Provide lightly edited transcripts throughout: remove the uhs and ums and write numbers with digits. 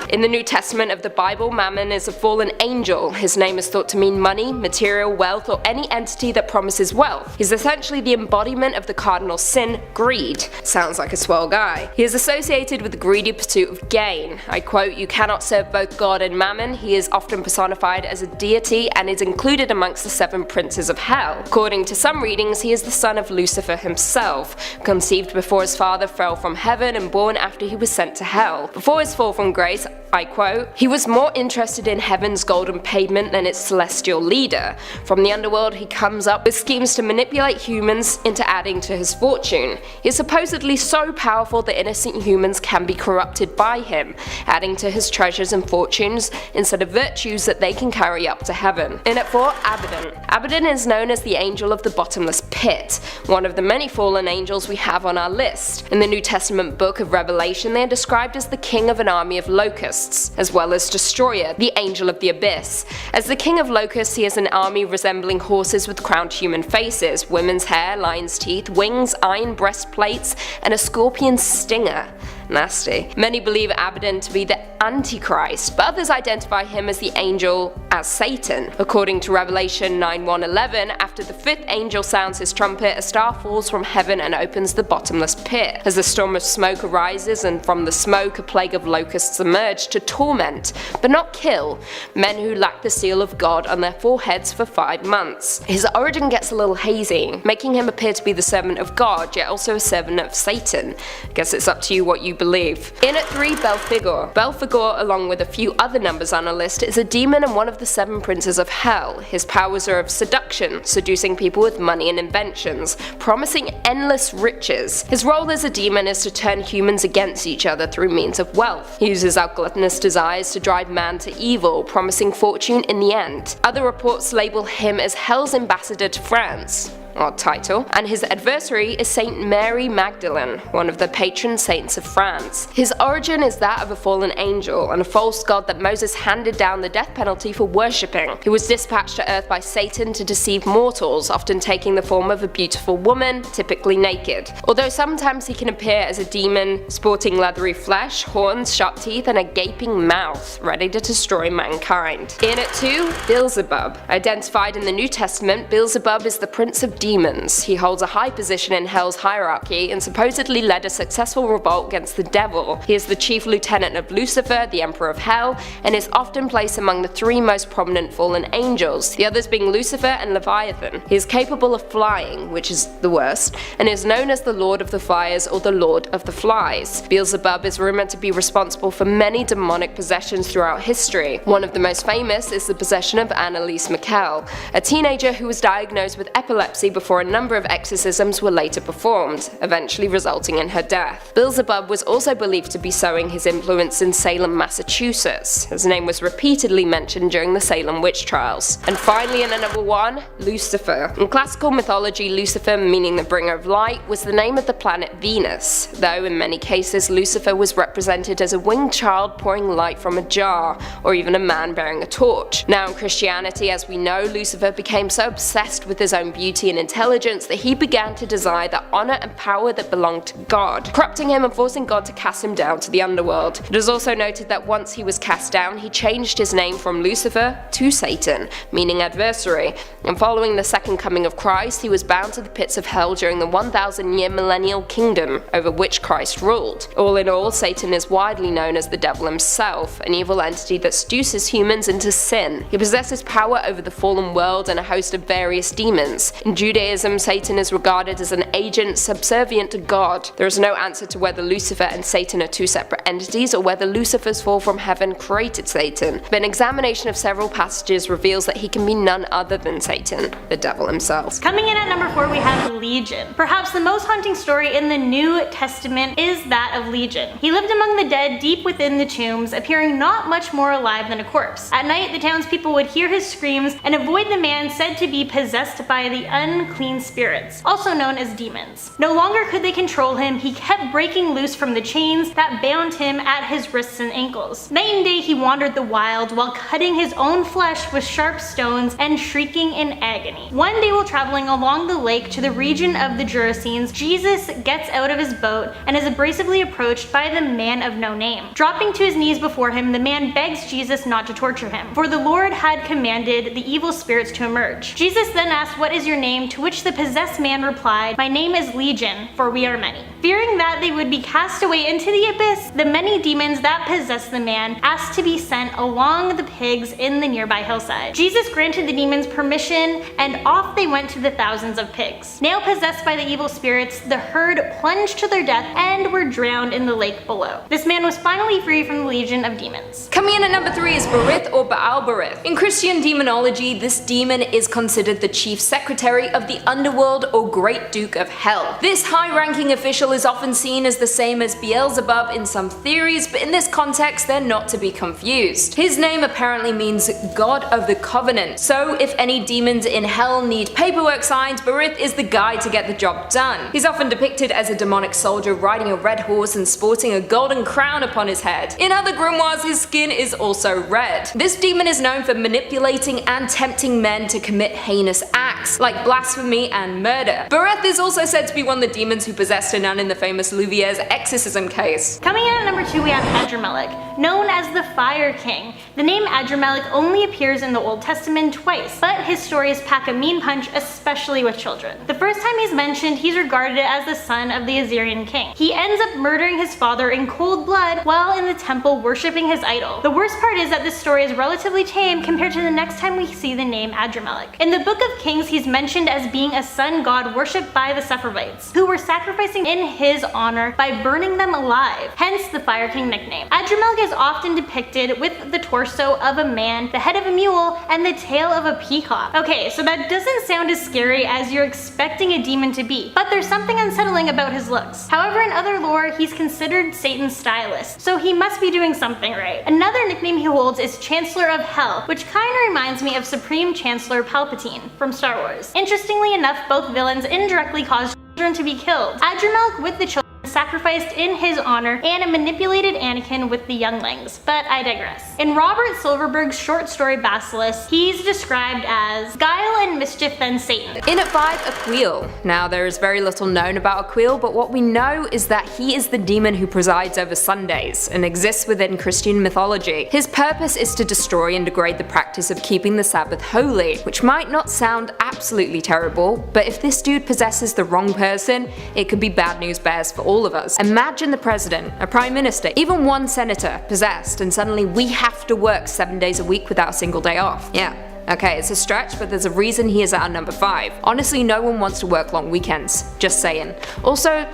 In the New Testament of the Bible, Mammon is a fallen angel. His name is thought to mean money, material wealth, or any entity that promises wealth. He's essentially the embodiment of the cardinal sin, greed. Sounds like a swell guy. He is associated with the greedy pursuit of gain. I quote, "You cannot serve both God and Mammon." He is often personified as a deity and is included amongst the 7 princes of hell. According to some readings, he is the son of Lucifer himself, conceived before his father fell from heaven and born after he was sent to hell. Before his fall from grace, I quote, "He was more interested in heaven's golden pavement than its celestial leader. From the underworld he comes up with schemes to manipulate humans into adding to his fortune. He is supposedly so powerful that innocent humans can be corrupted by him, adding to his treasures and fortunes instead of virtues that they can carry up to heaven." In at 4, Abaddon. Abaddon is known as the angel of the bottomless pit, one of the many fallen angels we have on our list. In the New Testament book of Revelation, they are described as the king of an army of locusts, as well as Destroyer, the angel of the abyss. As the king of locusts, he has an army resembling horses with crowned human faces, women's hair, lion's teeth, wings, iron breastplates, and a scorpion stinger. Nasty. Many believe Abaddon to be the Antichrist, but others identify him as the angel as Satan. According to Revelation 9:1-11, after the 5th angel sounds his trumpet, a star falls from heaven and opens the bottomless pit. As a storm of smoke arises, and from the smoke a plague of locusts emerge to torment, but not kill, men who lack the seal of God on their foreheads for 5 months. His origin gets a little hazy, making him appear to be the servant of God, yet also a servant of Satan. Guess it's up to you what you believe. In at 3, Belphegor. Belphegor, along with a few other numbers on our list, is a demon and one of the 7 princes of hell. His powers are of seduction, seducing people with money and inventions, promising endless riches. His role as a demon is to turn humans against each other through means of wealth. He uses our gluttonous desires to drive man to evil, promising fortune in the end. Other reports label him as hell's ambassador to France. Odd title. And his adversary is Saint Mary Magdalene, one of the patron saints of France. His origin is that of a fallen angel and a false god that Moses handed down the death penalty for worshipping. He was dispatched to earth by Satan to deceive mortals, often taking the form of a beautiful woman, typically naked. Although sometimes he can appear as a demon, sporting leathery flesh, horns, sharp teeth, and a gaping mouth, ready to destroy mankind. In at 2, Beelzebub. Identified in the New Testament, Beelzebub is the prince of demons. He holds a high position in hell's hierarchy and supposedly led a successful revolt against the devil. He is the chief lieutenant of Lucifer, the emperor of hell, and is often placed among the 3 most prominent fallen angels, the others being Lucifer and Leviathan. He is capable of flying, which is the worst, and is known as the Lord of the Fires or the Lord of the Flies. Beelzebub is rumored to be responsible for many demonic possessions throughout history. One of the most famous is the possession of Anneliese Michel, a teenager who was diagnosed with epilepsy before a number of exorcisms were later performed, eventually resulting in her death. Beelzebub was also believed to be sowing his influence in Salem, Massachusetts. His name was repeatedly mentioned during the Salem witch trials. And finally, in at number 1, Lucifer. In classical mythology, Lucifer, meaning the bringer of light, was the name of the planet Venus, though in many cases Lucifer was represented as a winged child pouring light from a jar, or even a man bearing a torch. Now in Christianity, as we know, Lucifer became so obsessed with his own beauty and intelligence that he began to desire the honor and power that belonged to God, corrupting him and forcing God to cast him down to the underworld. It is also noted that once he was cast down, he changed his name from Lucifer to Satan, meaning adversary, and following the second coming of Christ, he was bound to the pits of hell during the 1,000-year millennial kingdom over which Christ ruled. All in all, Satan is widely known as the devil himself, an evil entity that seduces humans into sin. He possesses power over the fallen world and a host of various demons. In Judaism, Satan is regarded as an agent subservient to God. There is no answer to whether Lucifer and Satan are 2 separate entities or whether Lucifer's fall from heaven created Satan, but an examination of several passages reveals that he can be none other than Satan, the devil himself. Coming in at number 4, we have Legion. Perhaps the most haunting story in the New Testament is that of Legion. He lived among the dead deep within the tombs, appearing not much more alive than a corpse. At night, the townspeople would hear his screams and avoid the man said to be possessed by the unclean spirits, also known as demons. No longer could they control him, he kept breaking loose from the chains that bound him at his wrists and ankles. Night and day he wandered the wild while cutting his own flesh with sharp stones and shrieking in agony. One day while traveling along the lake to the region of the Gerasenes, Jesus gets out of his boat and is abrasively approached by the man of no name. Dropping to his knees before him, the man begs Jesus not to torture him, for the Lord had commanded the evil spirits to emerge. Jesus then asked, "What is your name?" to which the possessed man replied, "My name is Legion, for we are many." Fearing that they would be cast away into the abyss, the many demons that possessed the man asked to be sent along the pigs in the nearby hillside. Jesus granted the demons permission, and off they went to the thousands of pigs. Now possessed by the evil spirits, the herd plunged to their death and were drowned in the lake below. This man was finally free from the legion of demons. Coming in at number 3 is Berith or Baalberith. In Christian demonology, this demon is considered the chief secretary of the underworld or Great Duke of Hell. This high-ranking official is often seen as the same as Beelzebub in some theories, but in this context they're not to be confused. His name apparently means God of the Covenant, so if any demons in hell need paperwork signed, Berith is the guy to get the job done. He's often depicted as a demonic soldier riding a red horse and sporting a golden crown upon his head. In other grimoires, his skin is also red. This demon is known for manipulating and tempting men to commit heinous acts, like blasphemy and murder. Berith is also said to be one of the demons who possessed a nun in the famous Louvier's exorcism case. Coming in at number 2 we have Adramelech, known as the Fire King. The name Adramelech only appears in the Old Testament twice, but his stories pack a mean punch, especially with children. The first time he's mentioned, he's regarded as the son of the Assyrian king. He ends up murdering his father in cold blood while in the temple worshipping his idol. The worst part is that this story is relatively tame compared to the next time we see the name Adramelech. In the Book of Kings, he's mentioned as being a sun god worshipped by the Sepharvites, who were sacrificing in his honor by burning them alive, hence the Fire King nickname. Adramelech is often depicted with the torso of a man, the head of a mule, and the tail of a peacock. Okay, so that doesn't sound as scary as you're expecting a demon to be, but there's something unsettling about his looks. However, in other lore, he's considered Satan's stylist, so he must be doing something right. Another nickname he holds is Chancellor of Hell, which kinda reminds me of Supreme Chancellor Palpatine from Star Wars. Interestingly enough, both villains indirectly cause children to be killed. Adramelech with the children sacrificed in his honor, and manipulated Anakin with the younglings, but I digress. In Robert Silverberg's short story Basilisk, he's described as guile and mischief than Satan. In at 5, Aquil. Now there is very little known about Aquil, but what we know is that he is the demon who presides over Sundays and exists within Christian mythology. His purpose is to destroy and degrade the practice of keeping the Sabbath holy, which might not sound absolutely terrible, but if this dude possesses the wrong person, it could be bad news bears for all of us. Imagine the president, a prime minister, even one senator possessed, and suddenly we have to work 7 days a week without a single day off. Yeah. Okay, it's a stretch, but there's a reason he is at our number 5. Honestly, no one wants to work long weekends. Just saying. Also,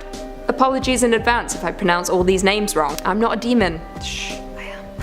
apologies in advance if I pronounce all these names wrong. I'm not a demon. Shh.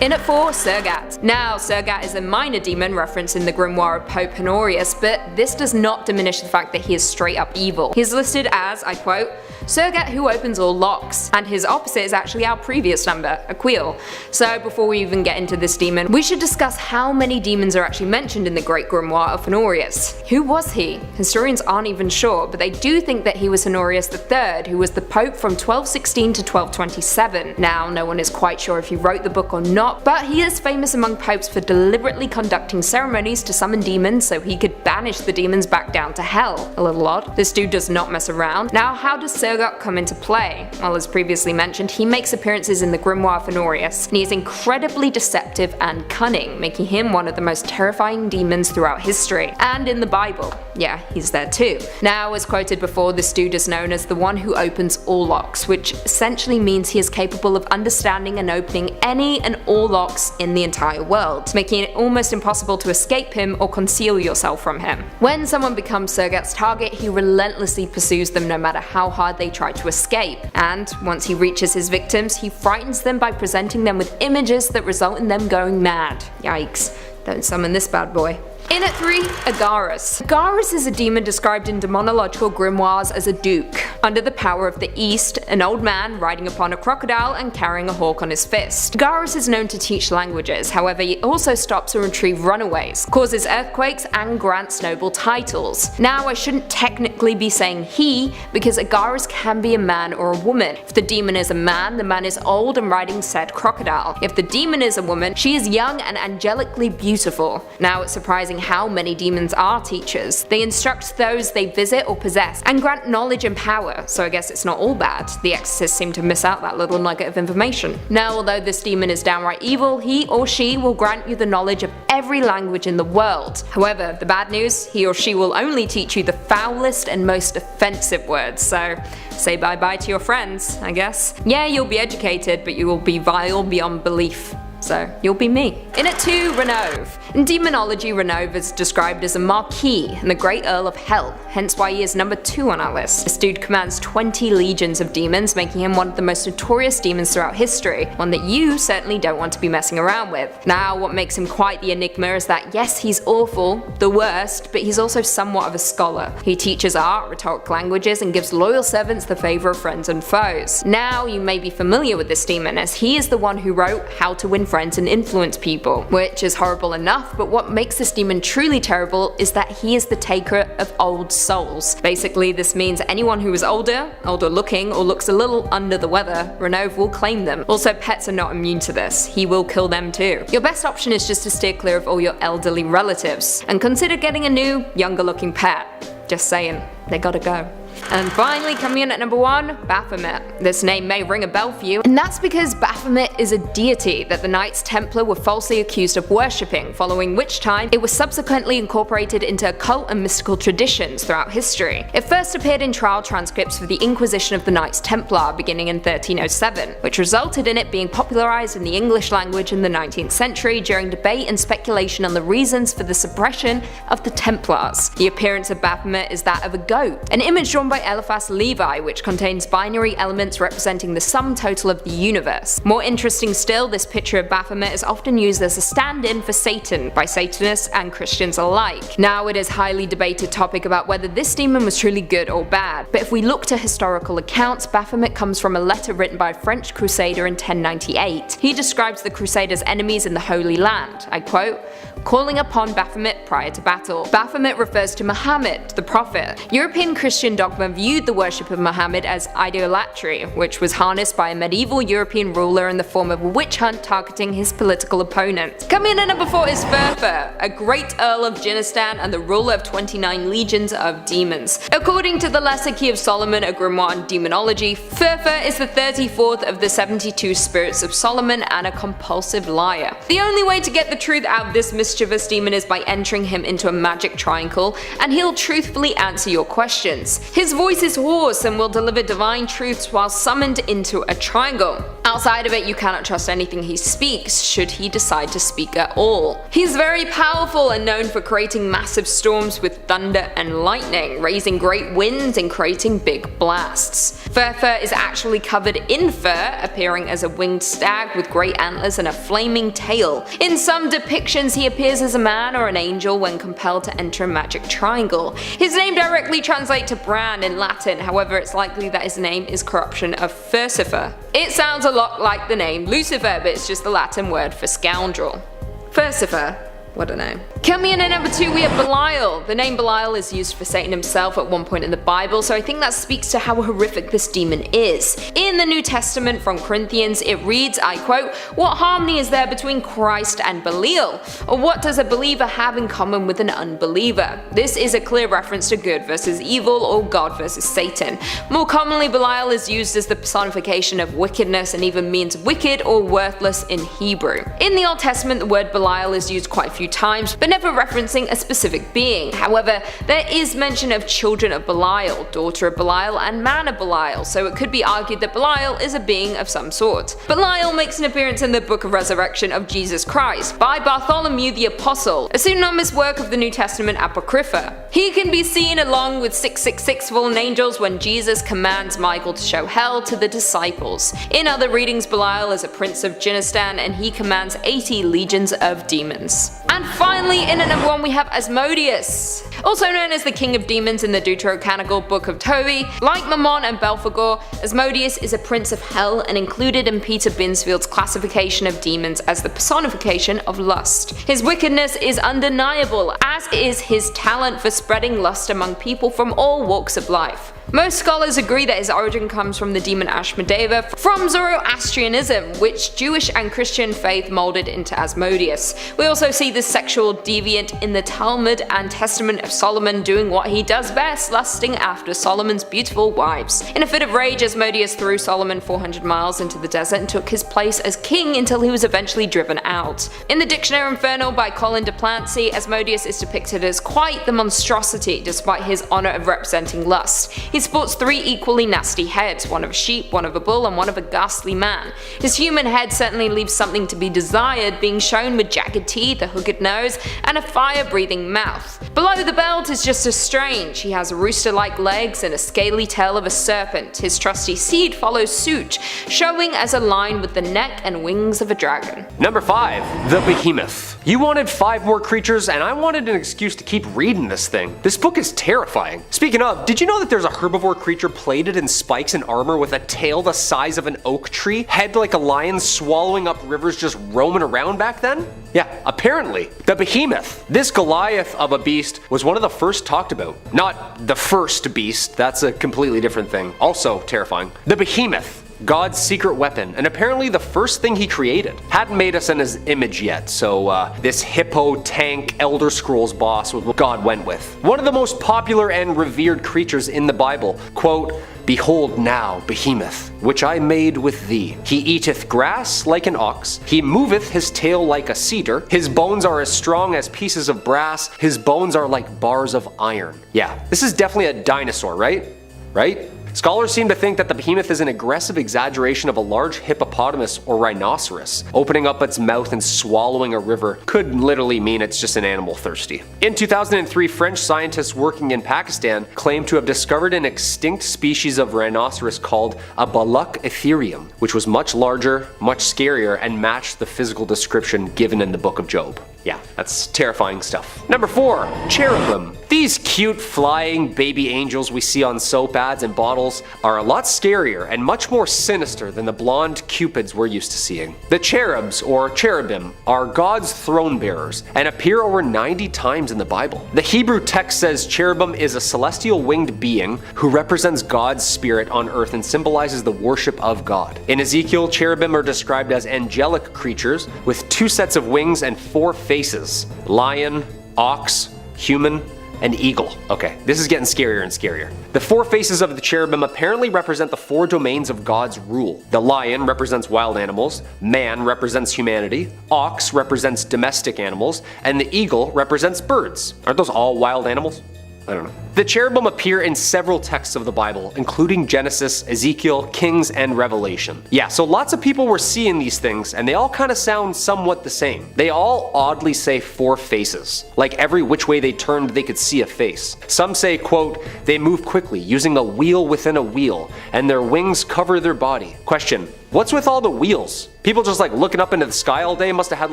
In at 4, Sergat. Now, Sergat is a minor demon referenced in the grimoire of Pope Honorius, but this does not diminish the fact that he is straight up evil. He is listed as, I quote, Sergat who opens all locks, and his opposite is actually our previous number, Aquil. So before we even get into this demon, we should discuss how many demons are actually mentioned in the Great Grimoire of Honorius. Who was he? Historians aren't even sure, but they do think that he was Honorius III, who was the Pope from 1216 to 1227. Now, no one is quite sure if he wrote the book or not, but he is famous among popes for deliberately conducting ceremonies to summon demons so he could banish the demons back down to hell. A little odd. This dude does not mess around. Now, how does Sergat come into play? Well, as previously mentioned, he makes appearances in the Grimoire of Honorius, and he is incredibly deceptive and cunning, making him one of the most terrifying demons throughout history. And in the Bible. Yeah, he's there too. Now, as quoted before, this dude is known as the one who opens all locks, which essentially means he is capable of understanding and opening any and all locks in the entire world, making it almost impossible to escape him or conceal yourself from him. When someone becomes Sergat's target, he relentlessly pursues them no matter how hard they try to escape, and once he reaches his victims, he frightens them by presenting them with images that result in them going mad. Yikes, don't summon this bad boy. In at 3, Agarus. Agarus is a demon described in demonological grimoires as a duke, under the power of the East, an old man riding upon a crocodile and carrying a hawk on his fist. Agarus is known to teach languages, however he also stops and retrieves runaways, causes earthquakes, and grants noble titles. Now I shouldn't technically be saying he, because Agarus can be a man or a woman. If the demon is a man, the man is old and riding said crocodile. If the demon is a woman, she is young and angelically beautiful. Now it's surprising how many demons are teachers. They instruct those they visit or possess, and grant knowledge and power, so I guess it's not all bad. The exorcists seem to miss out that little nugget of information. Now, although this demon is downright evil, he or she will grant you the knowledge of every language in the world. However, the bad news, he or she will only teach you the foulest and most offensive words, so say bye bye to your friends, I guess. Yeah, you'll be educated, but you will be vile beyond belief. So, you'll be me. In at 2, Renove. In demonology, Renove is described as a Marquis and the Great Earl of Hell, hence why he is number 2 on our list. This dude commands 20 legions of demons, making him one of the most notorious demons throughout history, one that you certainly don't want to be messing around with. Now, what makes him quite the enigma is that yes, he's awful, the worst, but he's also somewhat of a scholar. He teaches art, rhetoric languages, and gives loyal servants the favor of friends and foes. Now, you may be familiar with this demon, as he is the one who wrote How to Win Friends and Influence People, which is horrible enough, but what makes this demon truly terrible is that he is the taker of old souls. Basically, this means anyone who is older looking, or looks a little under the weather, Renove will claim them. Also, pets are not immune to this. He will kill them too. Your best option is just to steer clear of all your elderly relatives, and consider getting a new, younger looking pet. Just saying, they gotta go. And finally, coming in at number 1, Baphomet. This name may ring a bell for you, and that's because Baphomet is a deity that the Knights Templar were falsely accused of worshipping, following which time it was subsequently incorporated into occult and mystical traditions throughout history. It first appeared in trial transcripts for the Inquisition of the Knights Templar beginning in 1307, which resulted in it being popularized in the English language in the 19th century during debate and speculation on the reasons for the suppression of the Templars. The appearance of Baphomet is that of a goat, an image drawn by Eliphas Levi, which contains binary elements representing the sum total of the universe. More interesting still, this picture of Baphomet is often used as a stand-in for Satan by Satanists and Christians alike. Now, it is a highly debated topic about whether this demon was truly good or bad, but if we look to historical accounts, Baphomet comes from a letter written by a French crusader in 1098. He describes the crusaders' enemies in the Holy Land, I quote, calling upon Baphomet prior to battle. Baphomet refers to Muhammad, the prophet. European Christian dogma viewed the worship of Muhammad as idolatry, which was harnessed by a medieval European ruler in the form of a witch hunt targeting his political opponent. Coming in at number 4 is Furfur, a great Earl of Jinistan and the ruler of 29 legions of demons. According to the Lesser Key of Solomon, a grimoire in demonology, Furfur is the 34th of the 72 spirits of Solomon and a compulsive liar. The only way to get the truth out of this mischievous demon is by entering him into a magic triangle, and he'll truthfully answer your questions. His voice is hoarse and will deliver divine truths while summoned into a triangle. Outside of it, you cannot trust anything he speaks, should he decide to speak at all. He's very powerful and known for creating massive storms with thunder and lightning, raising great winds and creating big blasts. Furfur is actually covered in fur, appearing as a winged stag with great antlers and a flaming tail. In some depictions, he appears as a man or an angel when compelled to enter a magic triangle. His name directly translates to Bran in Latin, however it's likely that his name is corruption of Furcifer. It sounds a lot like the name Lucifer, but it's just the Latin word for scoundrel. Furcifer. What a name. Coming in at number 2, we have Belial. The name Belial is used for Satan himself at one point in the Bible, so I think that speaks to how horrific this demon is. In the New Testament from Corinthians, it reads, I quote, "What harmony is there between Christ and Belial? Or what does a believer have in common with an unbeliever?" This is a clear reference to good versus evil or God versus Satan. More commonly, Belial is used as the personification of wickedness and even means wicked or worthless in Hebrew. In the Old Testament, the word Belial is used quite a few times, but never referencing a specific being. However, there is mention of children of Belial, daughter of Belial, and man of Belial, so it could be argued that Belial is a being of some sort. Belial makes an appearance in the Book of Resurrection of Jesus Christ by Bartholomew the Apostle, a pseudonymous work of the New Testament Apocrypha. He can be seen along with 666 fallen angels when Jesus commands Michael to show hell to the disciples. In other readings, Belial is a prince of Jinistan and he commands 80 legions of demons. And finally, in at number 1 we have Asmodeus. Also known as the King of Demons in the Deuterocanonical Book of Tobit, like Mammon and Belphegor, Asmodeus is a prince of hell and included in Peter Binsfield's classification of demons as the personification of lust. His wickedness is undeniable, as is his talent for spreading lust among people from all walks of life. Most scholars agree that his origin comes from the demon Ashmedeva from Zoroastrianism, which Jewish and Christian faith molded into Asmodeus. We also see this sexual deviant in the Talmud and Testament of Solomon doing what he does best, lusting after Solomon's beautiful wives. In a fit of rage, Asmodeus threw Solomon 400 miles into the desert and took his place as king until he was eventually driven out. In the Dictionary Infernal by Colin de Plancy, Asmodeus is depicted as quite the monstrosity despite his honour of representing lust. He sports 3 equally nasty heads, one of a sheep, one of a bull, and one of a ghastly man. His human head certainly leaves something to be desired, being shown with jagged teeth, a hooked nose, and a fire-breathing mouth. Below the belt is just as strange. He has rooster-like legs and a scaly tail of a serpent. His trusty seed follows suit, showing as a line with the neck and wings of a dragon. Number 5. The Behemoth. You wanted 5 more creatures, and I wanted an excuse to keep reading this thing. This book is terrifying. Speaking of, did you know that there's a herbivore creature plated in spikes and armor with a tail the size of an oak tree, head like a lion swallowing up rivers, just roaming around back then? Yeah, apparently. The Behemoth. This Goliath of a beast was one of the first talked about. Not the first beast, that's a completely different thing. Also terrifying. The Behemoth. God's secret weapon, and apparently the first thing he created. Hadn't made us in his image yet, so this hippo tank Elder Scrolls boss was what God went with. One of the most popular and revered creatures in the Bible. Quote, "Behold now Behemoth, which I made with thee. He eateth grass like an ox, he moveth his tail like a cedar, his bones are as strong as pieces of brass, his bones are like bars of iron." Yeah, this is definitely a dinosaur, right? Right? Scholars seem to think that the behemoth is an aggressive exaggeration of a large hippopotamus or rhinoceros. Opening up its mouth and swallowing a river could literally mean it's just an animal thirsty. In 2003, French scientists working in Pakistan claimed to have discovered an extinct species of rhinoceros called a Balak Ethereum, which was much larger, much scarier, and matched the physical description given in the Book of Job. Yeah, that's terrifying stuff. Number 4. Cherubim. These cute flying baby angels we see on soap ads and bottles are a lot scarier and much more sinister than the blonde cupids we're used to seeing. The cherubs, or cherubim, are God's throne bearers and appear over 90 times in the Bible. The Hebrew text says cherubim is a celestial winged being who represents God's spirit on earth and symbolizes the worship of God. In Ezekiel, cherubim are described as angelic creatures with 2 sets of wings and 4 faces: lion, ox, human, and eagle. Okay, this is getting scarier and scarier. The 4 faces of the cherubim apparently represent the 4 domains of God's rule. The lion represents wild animals, man represents humanity, ox represents domestic animals, and the eagle represents birds. Aren't those all wild animals? I don't know. The cherubim appear in several texts of the Bible, including Genesis, Ezekiel, Kings, and Revelation. Yeah, so lots of people were seeing these things, and they all kind of sound somewhat the same. They all oddly say 4 faces. Like every which way they turned, they could see a face. Some say, quote, "They move quickly, using a wheel within a wheel, and their wings cover their body." Question: what's with all the wheels? People just like looking up into the sky all day must have had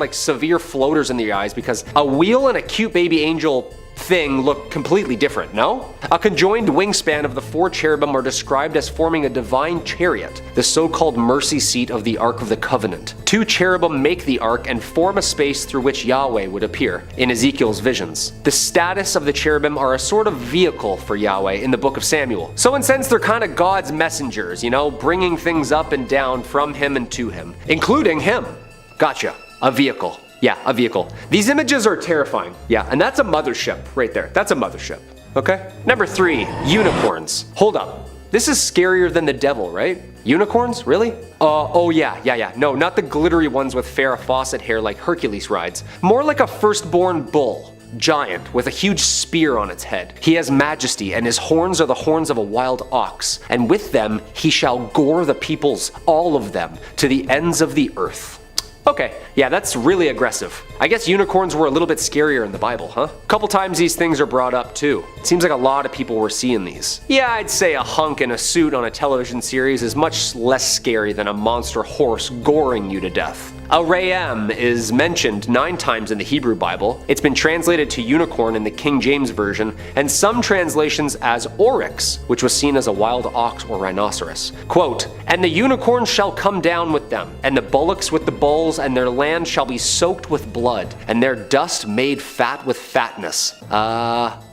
like severe floaters in their eyes, because a wheel and a cute baby angel thing look completely different, no? A conjoined wingspan of the 4 cherubim are described as forming a divine chariot, the so-called mercy seat of the Ark of the Covenant. 2 cherubim make the Ark and form a space through which Yahweh would appear in Ezekiel's visions. The status of the cherubim are a sort of vehicle for Yahweh in the Book of Samuel. So in a sense, they're kind of God's messengers, you know, bringing things up and down from him and to him, including him. Gotcha. A vehicle. Yeah, a vehicle. These images are terrifying. Yeah, and that's a mothership right there. That's a mothership. Okay? Number 3, unicorns. Hold up. This is scarier than the devil, right? Unicorns? Really? Oh yeah. No, not the glittery ones with Farrah Fawcett hair like Hercules rides. More like a firstborn bull. Giant, with a huge spear on its head. He has majesty, and his horns are the horns of a wild ox, and with them he shall gore the peoples, all of them, to the ends of the earth. Okay, yeah, that's really aggressive. I guess unicorns were a little bit scarier in the Bible, huh? A couple times these things are brought up too. It seems like a lot of people were seeing these. Yeah, I'd say a hunk in a suit on a television series is much less scary than a monster horse goring you to death. A Ram is mentioned 9 times in the Hebrew Bible. It's been translated to unicorn in the King James Version, and some translations as oryx, which was seen as a wild ox or rhinoceros. Quote, "And the unicorn shall come down with them, and the bullocks with the bulls, and their land shall be soaked with blood, and their dust made fat with fatness."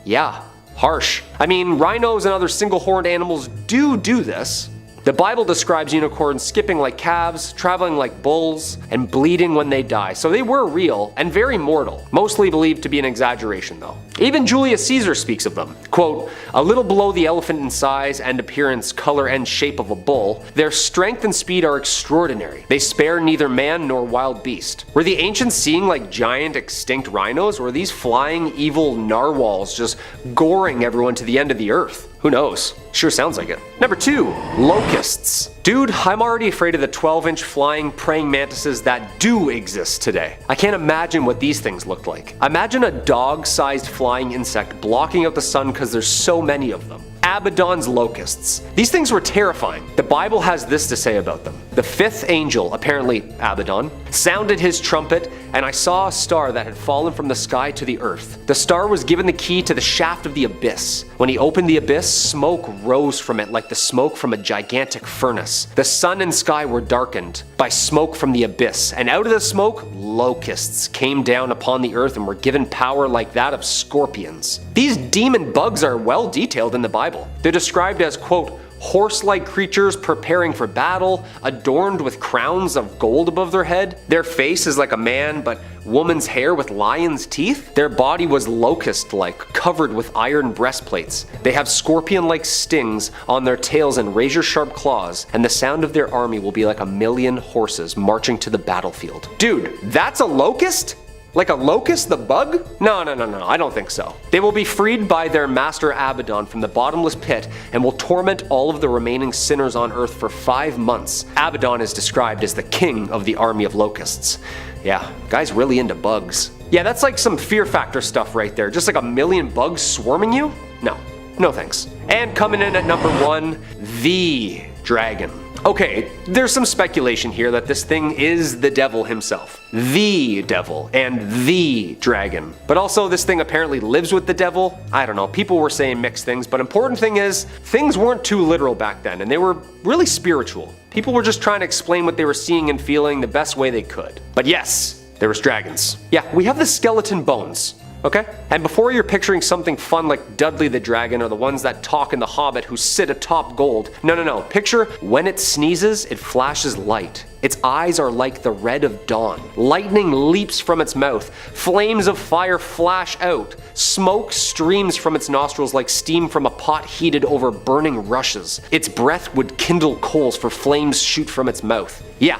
Yeah. Harsh. I mean, rhinos and other single-horned animals do this. The Bible describes unicorns skipping like calves, traveling like bulls, and bleeding when they die, so they were real and very mortal, mostly believed to be an exaggeration though. Even Julius Caesar speaks of them. Quote, "A little below the elephant in size and appearance, color and shape of a bull, their strength and speed are extraordinary. They spare neither man nor wild beast." Were the ancients seeing like giant extinct rhinos, or were these flying evil narwhals just goring everyone to the end of the earth? Who knows? Sure sounds like it. Number 2, locusts. Dude, I'm already afraid of the 12-inch flying praying mantises that do exist today. I can't imagine what these things looked like. Imagine a dog-sized flying insect blocking out the sun because there's so many of them. Abaddon's locusts. These things were terrifying. The Bible has this to say about them. The 5th angel, apparently Abaddon, sounded his trumpet, and I saw a star that had fallen from the sky to the earth. The star was given the key to the shaft of the abyss. When he opened the abyss, smoke rose from it like the smoke from a gigantic furnace. The sun and sky were darkened by smoke from the abyss, and out of the smoke, locusts came down upon the earth and were given power like that of scorpions. These demon bugs are well detailed in the Bible. They're described as, quote, horse-like creatures preparing for battle, adorned with crowns of gold above their head. Their face is like a man, but woman's hair with lion's teeth. Their body was locust-like, covered with iron breastplates. They have scorpion-like stings on their tails and razor-sharp claws, and the sound of their army will be like 1,000,000 horses marching to the battlefield. Dude, that's a locust? Like a locust, the bug? No, I don't think so. They will be freed by their master Abaddon from the bottomless pit and will torment all of the remaining sinners on earth for 5 months. Abaddon is described as the king of the army of locusts. Yeah, guy's really into bugs. Yeah, that's like some Fear Factor stuff right there. Just like 1,000,000 bugs swarming you? No thanks. And coming in at number 1, the dragon. Okay, there's some speculation here that this thing is the devil himself. The devil and the dragon. But also this thing apparently lives with the devil. I don't know, people were saying mixed things, but important thing is, things weren't too literal back then, and they were really spiritual. People were just trying to explain what they were seeing and feeling the best way they could. But yes, there was dragons. Yeah, we have the skeleton bones. Okay? And before you're picturing something fun like Dudley the Dragon or the ones that talk in The Hobbit who sit atop gold, no. Picture when it sneezes, it flashes light. Its eyes are like the red of dawn. Lightning leaps from its mouth. Flames of fire flash out. Smoke streams from its nostrils like steam from a pot heated over burning rushes. Its breath would kindle coals, for flames shoot from its mouth. Yeah,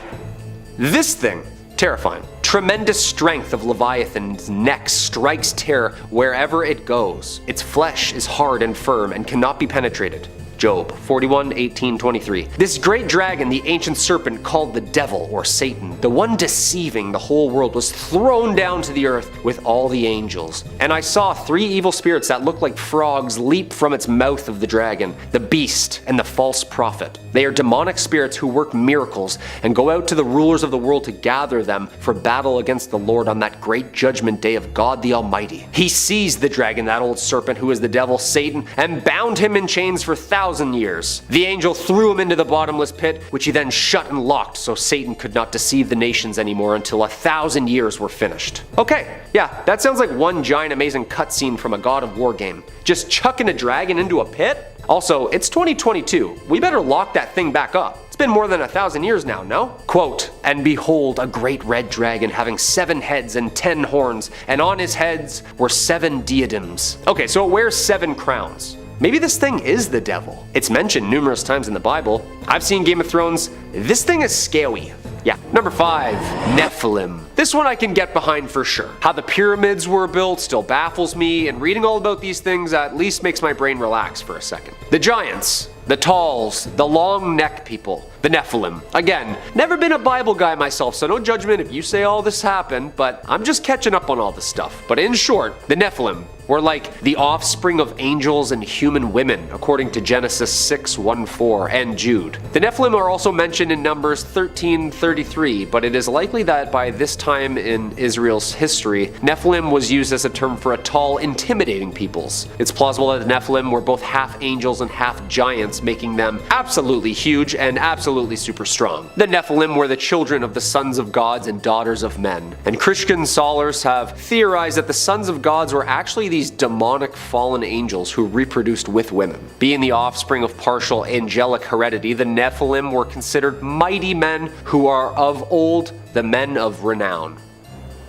this thing. Terrifying. Tremendous strength of Leviathan's neck strikes terror wherever it goes. Its flesh is hard and firm and cannot be penetrated. Job 41:18-23. This great dragon, the ancient serpent called the devil or Satan, the one deceiving the whole world, was thrown down to the earth with all the angels. And I saw 3 evil spirits that looked like frogs leap from its mouth of the dragon, the beast and the false prophet. They are demonic spirits who work miracles and go out to the rulers of the world to gather them for battle against the Lord on that great judgment day of God the Almighty. He seized the dragon, that old serpent who is the devil, Satan, and bound him in chains for 1,000 years. The angel threw him into the bottomless pit, which he then shut and locked so Satan could not deceive the nations anymore until 1,000 years were finished. Okay, yeah, that sounds like one giant amazing cutscene from a God of War game. Just chucking a dragon into a pit? Also, it's 2022. We better lock that thing back up. It's been more than 1,000 years now, no? Quote, "And behold, a great red dragon having 7 heads and 10 horns, and on his heads were 7 diadems." Okay, so it wears 7 crowns. Maybe this thing is the devil. It's mentioned numerous times in the Bible. I've seen Game of Thrones. This thing is scary. Yeah. Number 5, Nephilim. This one I can get behind for sure. How the pyramids were built still baffles me, and reading all about these things at least makes my brain relax for a second. The giants, the talls, the long neck people, the Nephilim. Again, never been a Bible guy myself, so no judgment if you say all this happened, but I'm just catching up on all this stuff. But in short, the Nephilim were like the offspring of angels and human women, according to Genesis 6:1-4 and Jude. The Nephilim are also mentioned in Numbers 13:33, but it is likely that by this time in Israel's history, Nephilim was used as a term for a tall, intimidating peoples. It's plausible that the Nephilim were both half angels and half giants, making them absolutely huge and absolutely super strong. The Nephilim were the children of the sons of gods and daughters of men, and Christian scholars have theorized that the sons of gods were actually these demonic fallen angels who reproduced with women. Being the offspring of partial angelic heredity, the Nephilim were considered mighty men who are of old the men of renown.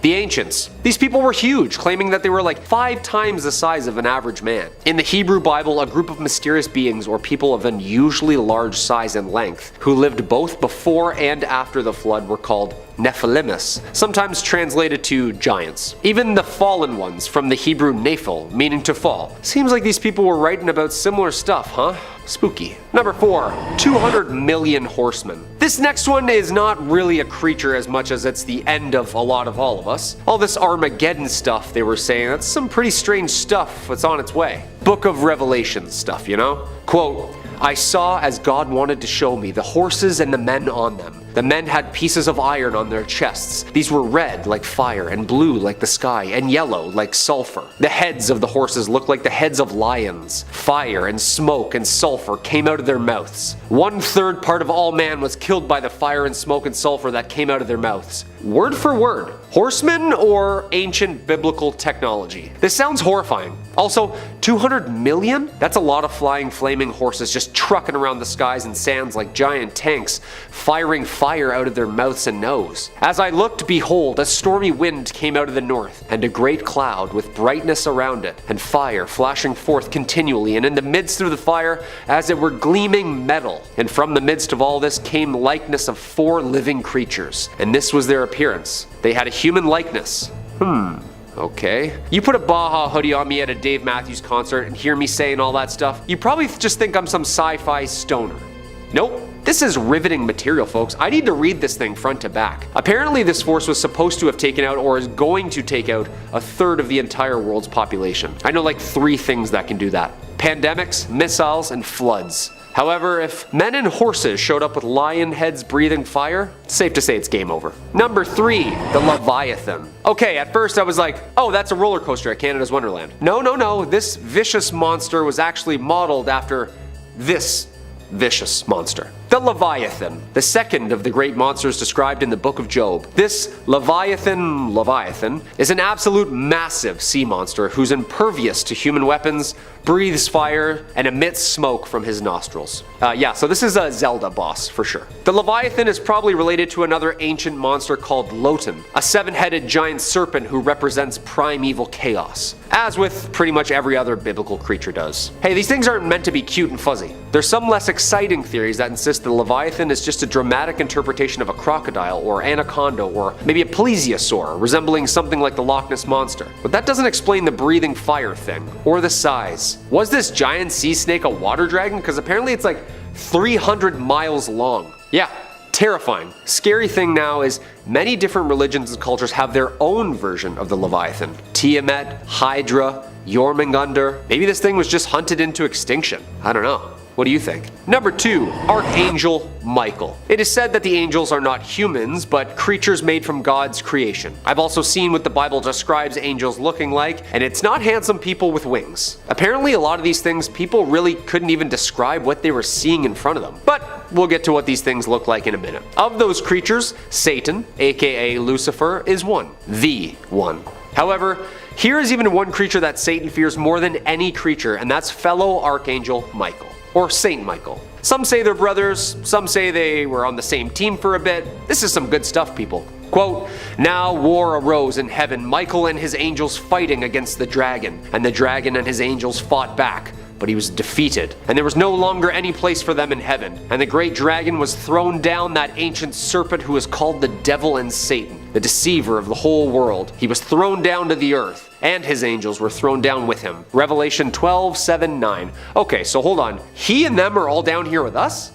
The ancients. These people were huge, claiming that they were like 5 times the size of an average man. In the Hebrew Bible, a group of mysterious beings or people of unusually large size and length who lived both before and after the flood were called Nephilimus, sometimes translated to giants. Even the fallen ones from the Hebrew Nephil, meaning to fall. Seems like these people were writing about similar stuff, huh? Spooky. Number 4, 200 million horsemen. This next one is not really a creature as much as it's the end of a lot of all of us. All this Armageddon stuff they were saying, that's some pretty strange stuff that's on its way. Book of Revelation stuff, you know? Quote, I saw as God wanted to show me the horses and the men on them. The men had pieces of iron on their chests. These were red like fire and blue like the sky and yellow like sulfur. The heads of the horses looked like the heads of lions. Fire and smoke and sulfur came out of their mouths. 1/3 part of all man was killed by the fire and smoke and sulfur that came out of their mouths. Word for word. Horsemen or ancient biblical technology? This sounds horrifying. Also, 200 million? That's a lot of flying flaming horses just trucking around the skies and sands like giant tanks, firing fire out of their mouths and nose. As I looked, behold, a stormy wind came out of the north, and a great cloud with brightness around it, and fire flashing forth continually, and in the midst of the fire, as it were gleaming metal. And from the midst of all this came likeness of 4 living creatures, and this was their appearance. They had a human likeness. Okay. You put a Baja hoodie on me at a Dave Matthews concert and hear me saying all that stuff, you probably just think I'm some sci-fi stoner. Nope. This is riveting material, folks. I need to read this thing front to back. Apparently this force was supposed to have taken out or is going to take out 1/3 of the entire world's population. I know like 3 things that can do that. Pandemics, missiles, and floods. However, if men and horses showed up with lion heads breathing fire, it's safe to say it's game over. Number 3, the Leviathan. Okay, at first I was like, oh, that's a roller coaster at Canada's Wonderland. No, this vicious monster was actually modeled after this vicious monster. The Leviathan, the second of the great monsters described in the book of Job. This Leviathan, is an absolute massive sea monster who's impervious to human weapons, breathes fire, and emits smoke from his nostrils. So this is a Zelda boss for sure. The Leviathan is probably related to another ancient monster called Lotan, a 7-headed giant serpent who represents primeval chaos, as with pretty much every other biblical creature does. Hey, these things aren't meant to be cute and fuzzy. There's some less exciting theories that insist the Leviathan is just a dramatic interpretation of a crocodile or anaconda or maybe a plesiosaur, resembling something like the Loch Ness Monster. But that doesn't explain the breathing fire thing, or the size. Was this giant sea snake a water dragon? Because apparently it's like 300 miles long. Yeah, terrifying. Scary thing now is many different religions and cultures have their own version of the Leviathan. Tiamat, Hydra, Jormungandr. Maybe this thing was just hunted into extinction. I don't know. What do you think? Number 2, Archangel Michael. It is said that the angels are not humans, but creatures made from God's creation. I've also seen what the Bible describes angels looking like, and it's not handsome people with wings. Apparently a lot of these things, people really couldn't even describe what they were seeing in front of them. But we'll get to what these things look like in a minute. Of those creatures, Satan, aka Lucifer, is one. The one. However, here is even one creature that Satan fears more than any creature, and that's fellow Archangel Michael. Or Saint Michael. Some say they're brothers, some say they were on the same team for a bit. This is some good stuff, people. Quote, now war arose in heaven, Michael and his angels fighting against the dragon, and the dragon and his angels fought back, but he was defeated, and there was no longer any place for them in heaven. And the great dragon was thrown down, that ancient serpent who is called the devil and Satan. the deceiver of the whole world. He was thrown down to the earth, and his angels were thrown down with him. Revelation 12:7-9. Okay, so hold on. He and them are all down here with us?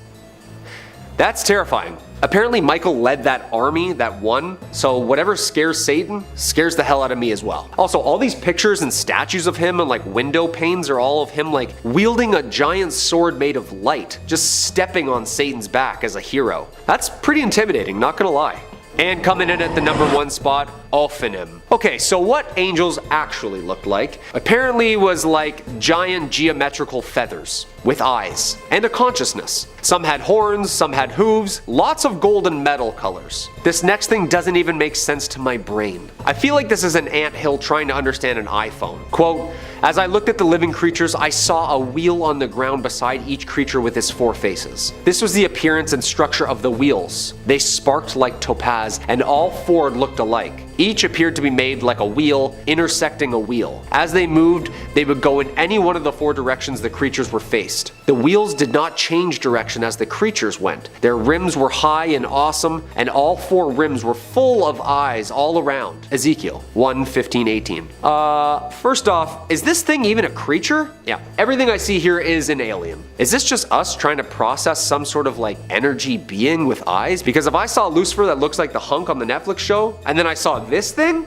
That's terrifying. Apparently Michael led that army that won, so whatever scares Satan scares the hell out of me as well. Also, all these pictures and statues of him and like window panes are all of him like wielding a giant sword made of light, just stepping on Satan's back as a hero. That's pretty intimidating, not gonna lie. And coming in at the number 1 spot, Ophanim. Okay, so what angels actually looked like apparently was like giant geometrical feathers with eyes and a consciousness. Some had horns, some had hooves, lots of gold and metal colors. This next thing doesn't even make sense to my brain. I feel like this is an anthill trying to understand an iPhone. Quote, as I looked at the living creatures, I saw a wheel on the ground beside each creature with its 4 faces. This was the appearance and structure of the wheels. They sparked like topaz, and all 4 looked alike. Each appeared to be made like a wheel, intersecting a wheel. As they moved, they would go in any one of the 4 directions the creatures were faced. The wheels did not change direction as the creatures went. Their rims were high and awesome, and all 4 rims were full of eyes all around. Ezekiel 1:15-18. First off, is this thing even a creature? Yeah, everything I see here is an alien. Is this just us trying to process some sort of like energy being with eyes? Because if I saw Lucifer that looks like the hunk on the Netflix show, and then I saw this thing?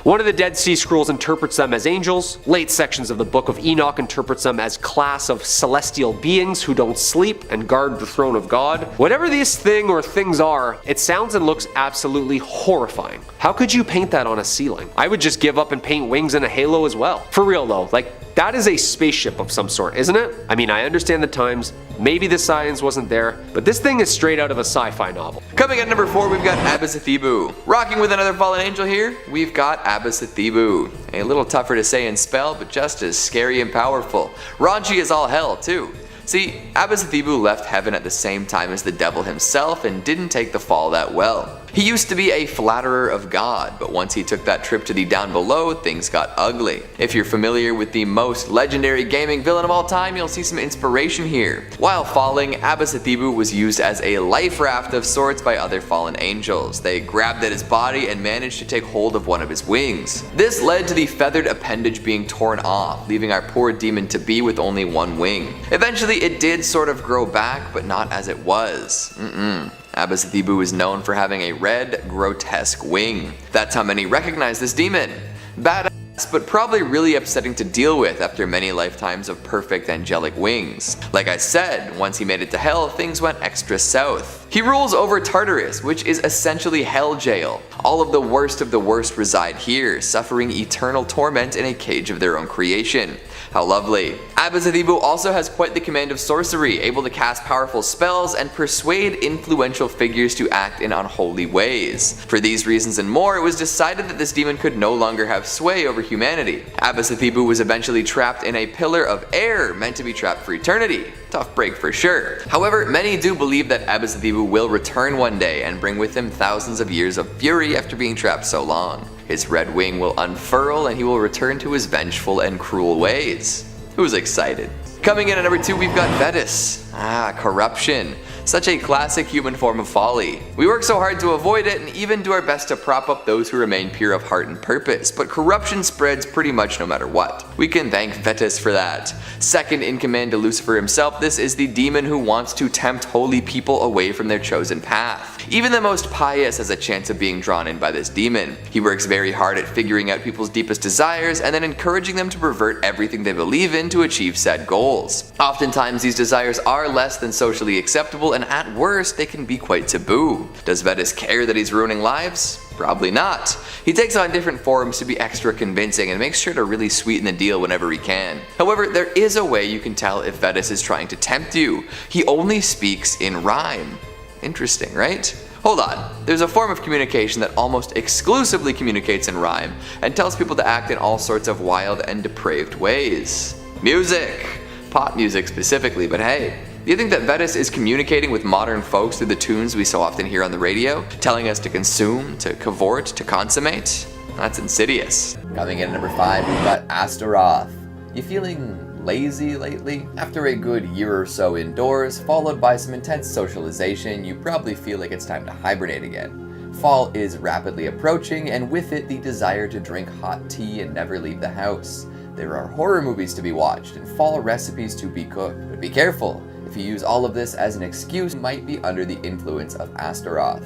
One of the Dead Sea Scrolls interprets them as angels. Late sections of the Book of Enoch interprets them as class of celestial beings who don't sleep and guard the throne of God. Whatever this thing or things are, it sounds and looks absolutely horrifying. How could you paint that on a ceiling? I would just give up and paint wings and a halo as well. For real though, like that is a spaceship of some sort, isn't it? I mean, I understand the times, maybe the science wasn't there, but this thing is straight out of a sci-fi novel. Coming at number 4, we've got Abbasathebu. Rocking with another fallen angel here, we've got Abbasathebu. A little tougher to say and spell, but just as scary and powerful. Raunchy as all hell, too. See, Abbasathebu left heaven at the same time as the devil himself and didn't take the fall that well. He used to be a flatterer of God, but once he took that trip to the down below, things got ugly. If you're familiar with the most legendary gaming villain of all time, you'll see some inspiration here. While falling, Abbasathebu was used as a life raft of sorts by other fallen angels. They grabbed at his body and managed to take hold of one of his wings. This led to the feathered appendage being torn off, leaving our poor demon to be with only 1 wing. Eventually it did sort of grow back, but not as it was. Abbasathebu is known for having a red, grotesque wing. That's how many recognize this demon. Badass, but probably really upsetting to deal with after many lifetimes of perfect angelic wings. Like I said, once he made it to hell, things went extra south. He rules over Tartarus, which is essentially hell jail. All of the worst reside here, suffering eternal torment in a cage of their own creation. How lovely. Abbasathebu also has quite the command of sorcery, able to cast powerful spells and persuade influential figures to act in unholy ways. For these reasons and more, it was decided that this demon could no longer have sway over humanity. Abbasathebu was eventually trapped in a pillar of air, meant to be trapped for eternity. Tough break for sure. However, many do believe that Abbasathebu will return one day and bring with him thousands of years of fury after being trapped so long. His red wing will unfurl and he will return to his vengeful and cruel ways. Who's excited? Coming in at number 2, we've got Vetus. Corruption. Such a classic human form of folly. We work so hard to avoid it and even do our best to prop up those who remain pure of heart and purpose, but corruption spreads pretty much no matter what. We can thank Vetus for that. Second in command to Lucifer himself, this is the demon who wants to tempt holy people away from their chosen path. Even the most pious has a chance of being drawn in by this demon. He works very hard at figuring out people's deepest desires and then encouraging them to pervert everything they believe in to achieve said goals. Oftentimes these desires are less than socially acceptable, and at worst they can be quite taboo. Does Vetus care that he's ruining lives? Probably not. He takes on different forms to be extra convincing and makes sure to really sweeten the deal whenever he can. However, there is a way you can tell if Vetus is trying to tempt you. He only speaks in rhyme. Interesting, right? Hold on, there's a form of communication that almost exclusively communicates in rhyme and tells people to act in all sorts of wild and depraved ways. Music! Pop music specifically, but hey, do you think that Vetus is communicating with modern folks through the tunes we so often hear on the radio, telling us to consume, to cavort, to consummate? That's insidious. Coming in at number 5, we've got Astaroth. You feeling lazy lately? After a good year or so indoors, followed by some intense socialization, you probably feel like it's time to hibernate again. Fall is rapidly approaching, and with it the desire to drink hot tea and never leave the house. There are horror movies to be watched and fall recipes to be cooked, but be careful. If you use all of this as an excuse, you might be under the influence of Astaroth.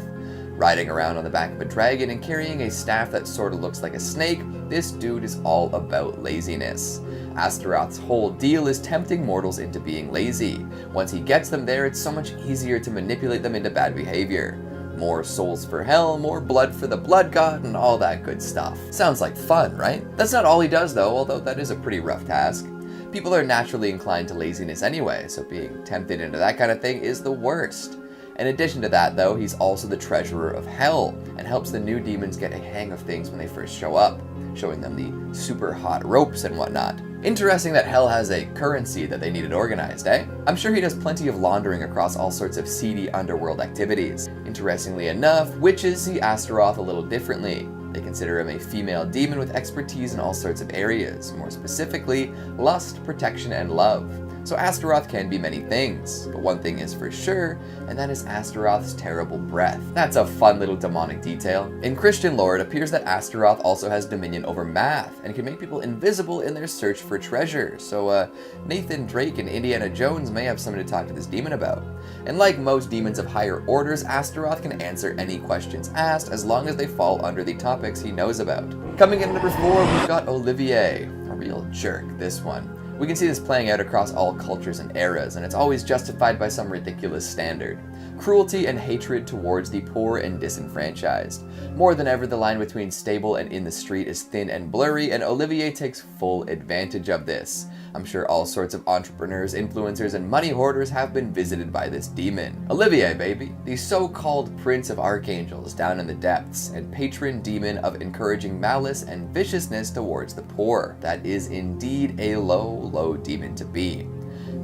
Riding around on the back of a dragon and carrying a staff that sort of looks like a snake, this dude is all about laziness. Astaroth's whole deal is tempting mortals into being lazy. Once he gets them there, it's so much easier to manipulate them into bad behavior. More souls for hell, more blood for the blood god, and all that good stuff. Sounds like fun, right? That's not all he does though, although that is a pretty rough task. People are naturally inclined to laziness anyway, so being tempted into that kind of thing is the worst. In addition to that though, he's also the treasurer of hell, and helps the new demons get a hang of things when they first show up, showing them the super hot ropes and whatnot. Interesting that hell has a currency that they needed organized, eh? I'm sure he does plenty of laundering across all sorts of seedy underworld activities. Interestingly enough, witches see Astaroth a little differently. They consider him a female demon with expertise in all sorts of areas, more specifically, lust, protection, and love. So Astaroth can be many things, but one thing is for sure, and that is Astaroth's terrible breath. That's a fun little demonic detail. In Christian lore, it appears that Astaroth also has dominion over math, and can make people invisible in their search for treasure, so Nathan Drake and Indiana Jones may have something to talk to this demon about. And like most demons of higher orders, Astaroth can answer any questions asked as long as they fall under the topics he knows about. Coming in at number 4, we've got Olivier. A real jerk, this one. We can see this playing out across all cultures and eras, and it's always justified by some ridiculous standard. Cruelty and hatred towards the poor and disenfranchised. More than ever, the line between stable and in the street is thin and blurry, and Olivier takes full advantage of this. I'm sure all sorts of entrepreneurs, influencers, and money hoarders have been visited by this demon. Olivier, baby, the so-called prince of archangels down in the depths, and patron demon of encouraging malice and viciousness towards the poor. That is indeed a low demon to be.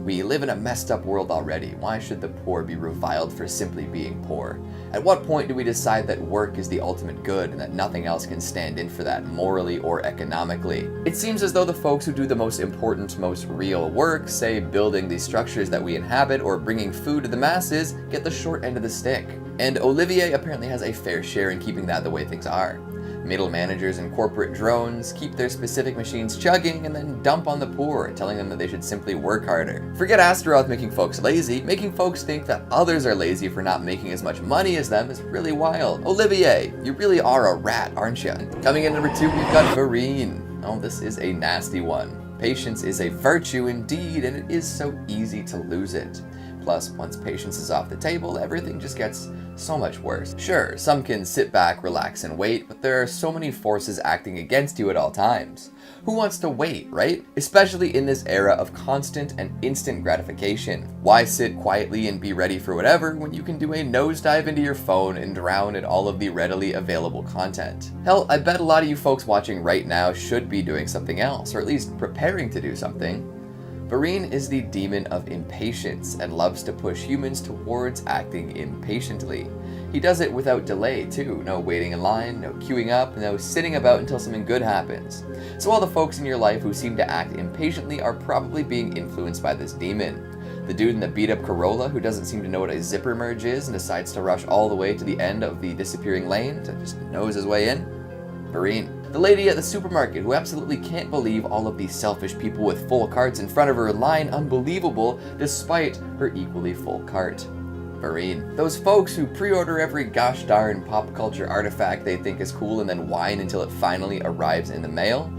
We live in a messed up world already. Why should the poor be reviled for simply being poor? At what point do we decide that work is the ultimate good and that nothing else can stand in for that morally or economically? It seems as though the folks who do the most important, most real work, say building the structures that we inhabit or bringing food to the masses, get the short end of the stick. And Olivier apparently has a fair share in keeping that the way things are. Middle managers and corporate drones keep their specific machines chugging and then dump on the poor, telling them that they should simply work harder. Forget Astaroth making folks lazy, making folks think that others are lazy for not making as much money as them is really wild. Olivier, you really are a rat, aren't you? Coming in number 2, we've got Varine. Oh, this is a nasty one. Patience is a virtue indeed, and it is so easy to lose it. Plus, once patience is off the table, everything just gets so much worse. Sure, some can sit back, relax, and wait, but there are so many forces acting against you at all times. Who wants to wait, right? Especially in this era of constant and instant gratification. Why sit quietly and be ready for whatever when you can do a nosedive into your phone and drown in all of the readily available content? Hell, I bet a lot of you folks watching right now should be doing something else, or at least preparing to do something. Varine is the demon of impatience and loves to push humans towards acting impatiently. He does it without delay too, no waiting in line, no queuing up, no sitting about until something good happens. So all the folks in your life who seem to act impatiently are probably being influenced by this demon. The dude in the beat up Corolla who doesn't seem to know what a zipper merge is and decides to rush all the way to the end of the disappearing lane to just nose his way in? Varine. The lady at the supermarket who absolutely can't believe all of these selfish people with full carts in front of her line unbelievable despite her equally full cart. Varine. Those folks who pre-order every gosh darn pop culture artifact they think is cool and then whine until it finally arrives in the mail.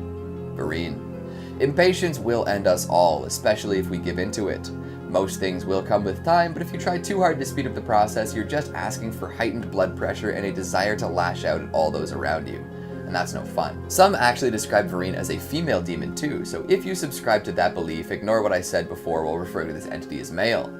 Varine. Impatience will end us all, especially if we give into it. Most things will come with time, but if you try too hard to speed up the process, you're just asking for heightened blood pressure and a desire to lash out at all those around you. And that's no fun. Some actually describe Varine as a female demon too, so if you subscribe to that belief, ignore what I said before while referring to this entity as male.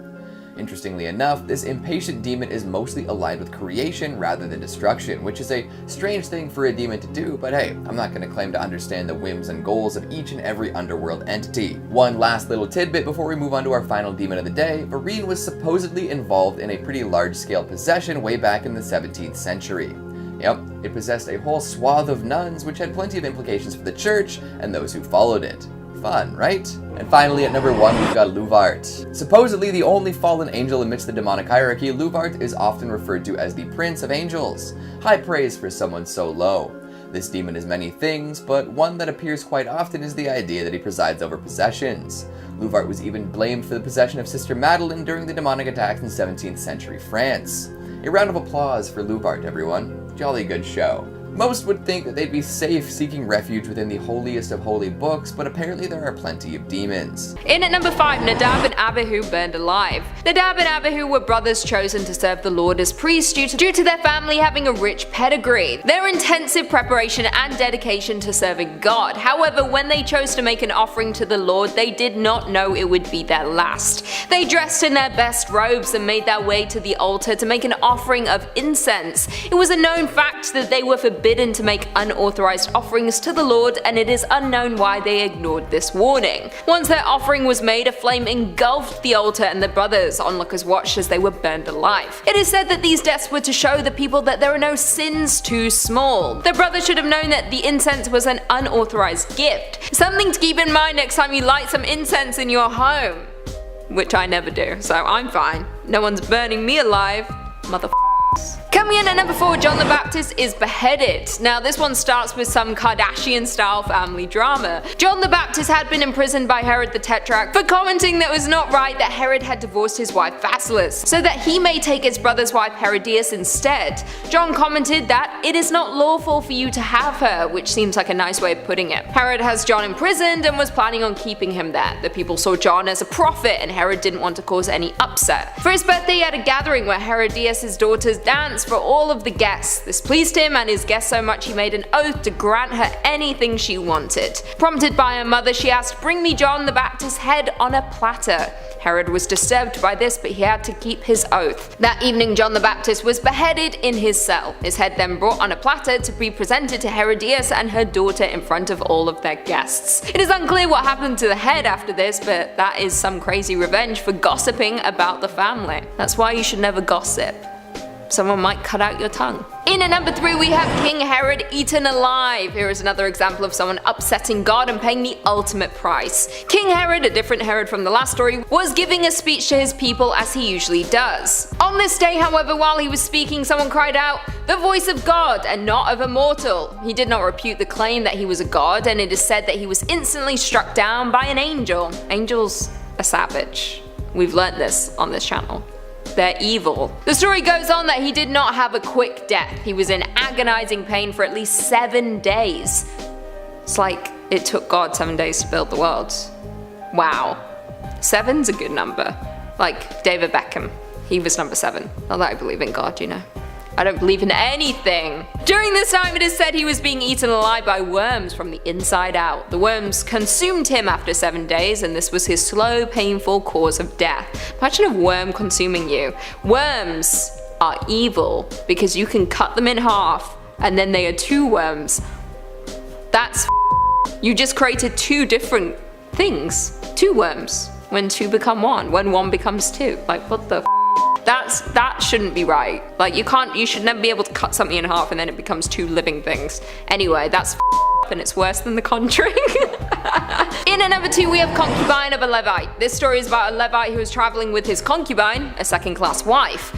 Interestingly enough, this impatient demon is mostly aligned with creation rather than destruction, which is a strange thing for a demon to do, but hey, I'm not going to claim to understand the whims and goals of each and every underworld entity. One last little tidbit before we move on to our final demon of the day, Varine was supposedly involved in a pretty large-scale possession way back in the 17th century. Yep, it possessed a whole swath of nuns, which had plenty of implications for the church and those who followed it. Fun, right? And finally, at number 1, we've got Luvart. Supposedly the only fallen angel amidst the demonic hierarchy, Luvart is often referred to as the Prince of Angels. High praise for someone so low. This demon is many things, but one that appears quite often is the idea that he presides over possessions. Luvart was even blamed for the possession of Sister Madeleine during the demonic attacks in 17th century France. A round of applause for Luvart, everyone. Jolly good show. Most would think that they'd be safe seeking refuge within the holiest of holy books, but apparently there are plenty of demons. In at number 5, Nadab and Abihu burned alive. Nadab and Abihu were brothers chosen to serve the Lord as priests due to their family having a rich pedigree. Their intensive preparation and dedication to serving God. However, when they chose to make an offering to the Lord, they did not know it would be their last. They dressed in their best robes and made their way to the altar to make an offering of incense. It was a known fact that they were forbidden to make unauthorized offerings to the Lord, and it is unknown why they ignored this warning. Once their offering was made, a flame engulfed the altar, and the brothers onlookers watched as they were burned alive. It is said that these deaths were to show the people that there are no sins too small. The brothers should have known that the incense was an unauthorized gift. Something to keep in mind next time you light some incense in your home. Which I never do, so I'm fine. No one's burning me alive, motherfuckers. Coming in at number 4, John the Baptist is beheaded. Now this one starts with some Kardashian-style family drama. John the Baptist had been imprisoned by Herod the Tetrarch for commenting that it was not right that Herod had divorced his wife Basilis, so that he may take his brother's wife Herodias instead. John commented that it is not lawful for you to have her, which seems like a nice way of putting it. Herod has John imprisoned and was planning on keeping him there. The people saw John as a prophet, and Herod didn't want to cause any upset. For his birthday he had a gathering where Herodias' daughters danced for all of the guests. This pleased him and his guests so much he made an oath to grant her anything she wanted. Prompted by her mother, she asked, "Bring me John the Baptist's head on a platter." Herod was disturbed by this, but he had to keep his oath. That evening John the Baptist was beheaded in his cell. His head then brought on a platter to be presented to Herodias and her daughter in front of all of their guests. It is unclear what happened to the head after this, but that is some crazy revenge for gossiping about the family. That's why you should never gossip. Someone might cut out your tongue. In at number 3 we have King Herod eaten alive. Here is another example of someone upsetting God and paying the ultimate price. King Herod, a different Herod from the last story, was giving a speech to his people as he usually does. On this day, however, while he was speaking, someone cried out, "The voice of God and not of a mortal." He did not refute the claim that he was a god, and it is said that he was instantly struck down by an angel. Angels are savage. We've learnt this on this channel. They're evil. The story goes on that he did not have a quick death. He was in agonizing pain for at least 7 days. It's like it took God 7 days to build the world. Wow. 7's a good number. Like David Beckham. He was number 7. Not that I believe in God, you know. I don't believe in anything. During this time it is said he was being eaten alive by worms from the inside out. The worms consumed him after 7 days, and this was his slow, painful cause of death. Imagine a worm consuming you. Worms are evil because you can cut them in half and then they are 2 worms. That's you just created 2 different things. 2 worms. When 2 become 1. When 1 becomes 2. Like what the that shouldn't be right. Like you should never be able to cut something in half and then it becomes 2 living things. Anyway, that's and it's worse than The Conjuring. In at number 2 we have Concubine of a Levite. This story is about a Levite who is traveling with his concubine, a second-class wife.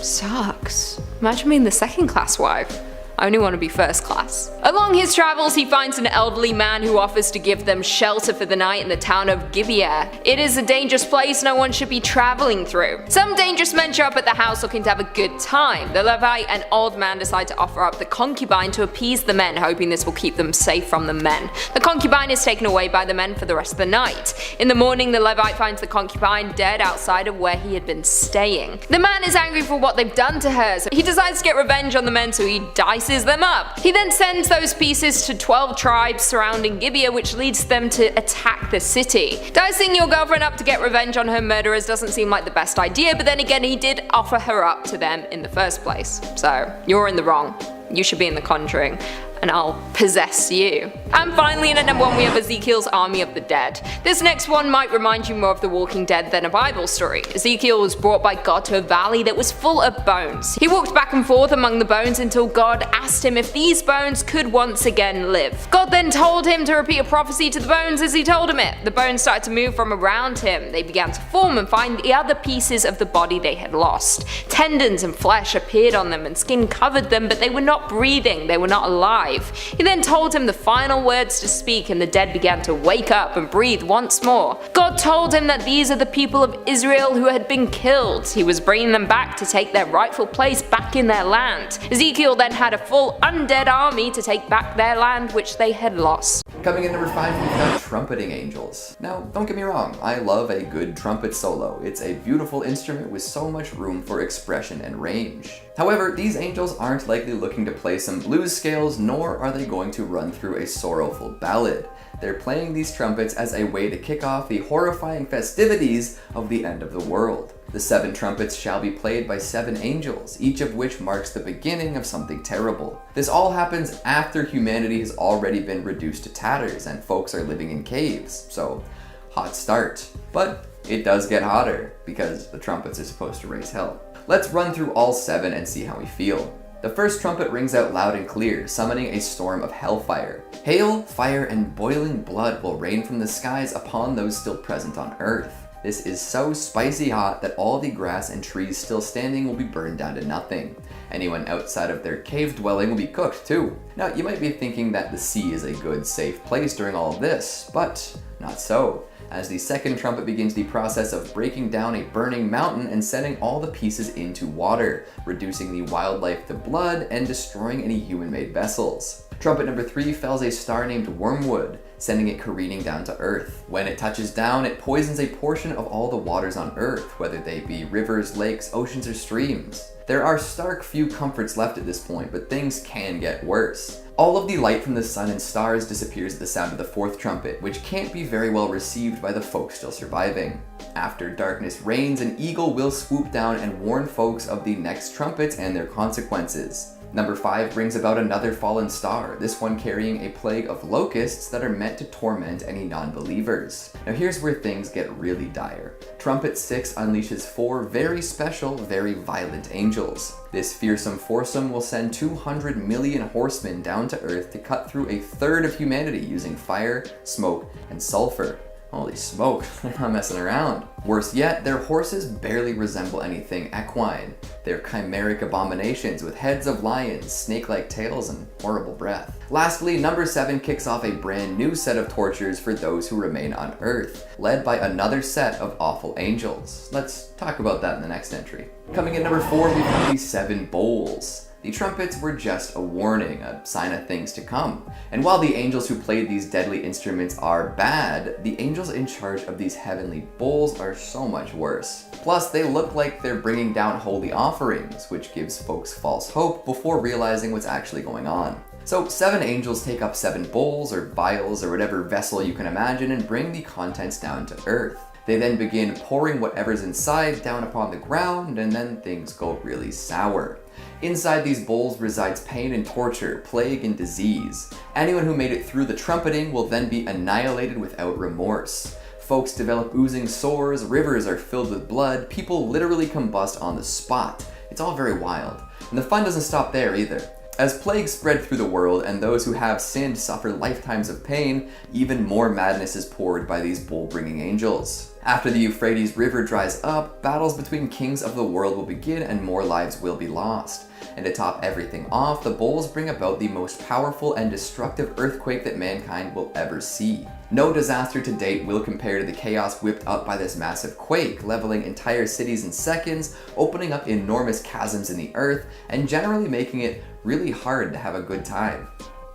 Sucks. Imagine being the second-class wife. I only want to be first class. Along his travels, he finds an elderly man who offers to give them shelter for the night in the town of Gibeah. It is a dangerous place no one should be traveling through. Some dangerous men show up at the house looking to have a good time. The Levite and old man decide to offer up the concubine to appease the men, hoping this will keep them safe from the men. The concubine is taken away by the men for the rest of the night. In the morning, the Levite finds the concubine dead outside of where he had been staying. The man is angry for what they've done to her, so he decides to get revenge on the men, so he dices them up. He then sends those pieces to 12 tribes surrounding Gibeah, which leads them to attack the city. Dicing your girlfriend up to get revenge on her murderers doesn't seem like the best idea, but then again he did offer her up to them in the first place. So you're in the wrong. You should be in The Conjuring. and I'll possess you. And finally, in at number 1 we have Ezekiel's Army of the Dead. This next one might remind you more of The Walking Dead than a Bible story. Ezekiel was brought by God to a valley that was full of bones. He walked back and forth among the bones until God asked him if these bones could once again live. God then told him to repeat a prophecy to the bones as he told him it. The bones started to move from around him. They began to form and find the other pieces of the body they had lost. Tendons and flesh appeared on them and skin covered them, but they were not breathing, they were not alive. He then told him the final words to speak, and the dead began to wake up and breathe once more. God told him that these are the people of Israel who had been killed. He was bringing them back to take their rightful place back in their land. Ezekiel then had a full undead army to take back their land which they had lost. Coming in number 5, we've got trumpeting angels. Now, don't get me wrong, I love a good trumpet solo. It's a beautiful instrument with so much room for expression and range. However, these angels aren't likely looking to play some blues scales, nor are they going to run through a sorrowful ballad. They're playing these trumpets as a way to kick off the horrifying festivities of the end of the world. The 7 trumpets shall be played by 7 angels, each of which marks the beginning of something terrible. This all happens after humanity has already been reduced to tatters and folks are living in caves, so hot start. But it does get hotter, because the trumpets are supposed to raise hell. Let's run through all 7 and see how we feel. The first trumpet rings out loud and clear, summoning a storm of hellfire. Hail, fire, and boiling blood will rain from the skies upon those still present on earth. This is so spicy hot that all the grass and trees still standing will be burned down to nothing. Anyone outside of their cave dwelling will be cooked too. Now, you might be thinking that the sea is a good, safe place during all of this, but not so, as the second trumpet begins the process of breaking down a burning mountain and sending all the pieces into water, reducing the wildlife to blood and destroying any human-made vessels. Trumpet number 3 fells a star named Wormwood, sending it careening down to Earth. When it touches down, it poisons a portion of all the waters on Earth, whether they be rivers, lakes, oceans, or streams. There are stark few comforts left at this point, but things can get worse. All of the light from the sun and stars disappears at the sound of the 4th trumpet, which can't be very well received by the folks still surviving. After darkness reigns, an eagle will swoop down and warn folks of the next trumpets and their consequences. Number 5 brings about another fallen star, this one carrying a plague of locusts that are meant to torment any non-believers. Now here's where things get really dire. Trumpet 6 unleashes 4 very special, very violent angels. This fearsome foursome will send 200 million horsemen down to Earth to cut through a third of humanity using fire, smoke, and sulfur. Holy smoke, they're not messing around. Worse yet, their horses barely resemble anything equine. They're chimeric abominations with heads of lions, snake-like tails, and horrible breath. Lastly, number 7 kicks off a brand new set of tortures for those who remain on Earth, led by another set of awful angels. Let's talk about that in the next entry. Coming in number 4, we have the 7 bowls. The trumpets were just a warning, a sign of things to come. And while the angels who played these deadly instruments are bad, the angels in charge of these heavenly bowls are so much worse. Plus, they look like they're bringing down holy offerings, which gives folks false hope before realizing what's actually going on. So 7 angels take up 7 bowls or vials or whatever vessel you can imagine and bring the contents down to Earth. They then begin pouring whatever's inside down upon the ground, and then things go really sour. Inside these bowls resides pain and torture, plague and disease. Anyone who made it through the trumpeting will then be annihilated without remorse. Folks develop oozing sores, rivers are filled with blood, people literally combust on the spot. It's all very wild. And the fun doesn't stop there either. As plagues spread through the world and those who have sinned suffer lifetimes of pain, even more madness is poured by these bowl-bringing angels. After the Euphrates River dries up, battles between kings of the world will begin and more lives will be lost. And to top everything off, the bowls bring about the most powerful and destructive earthquake that mankind will ever see. No disaster to date will compare to the chaos whipped up by this massive quake, leveling entire cities in seconds, opening up enormous chasms in the earth, and generally making it really hard to have a good time.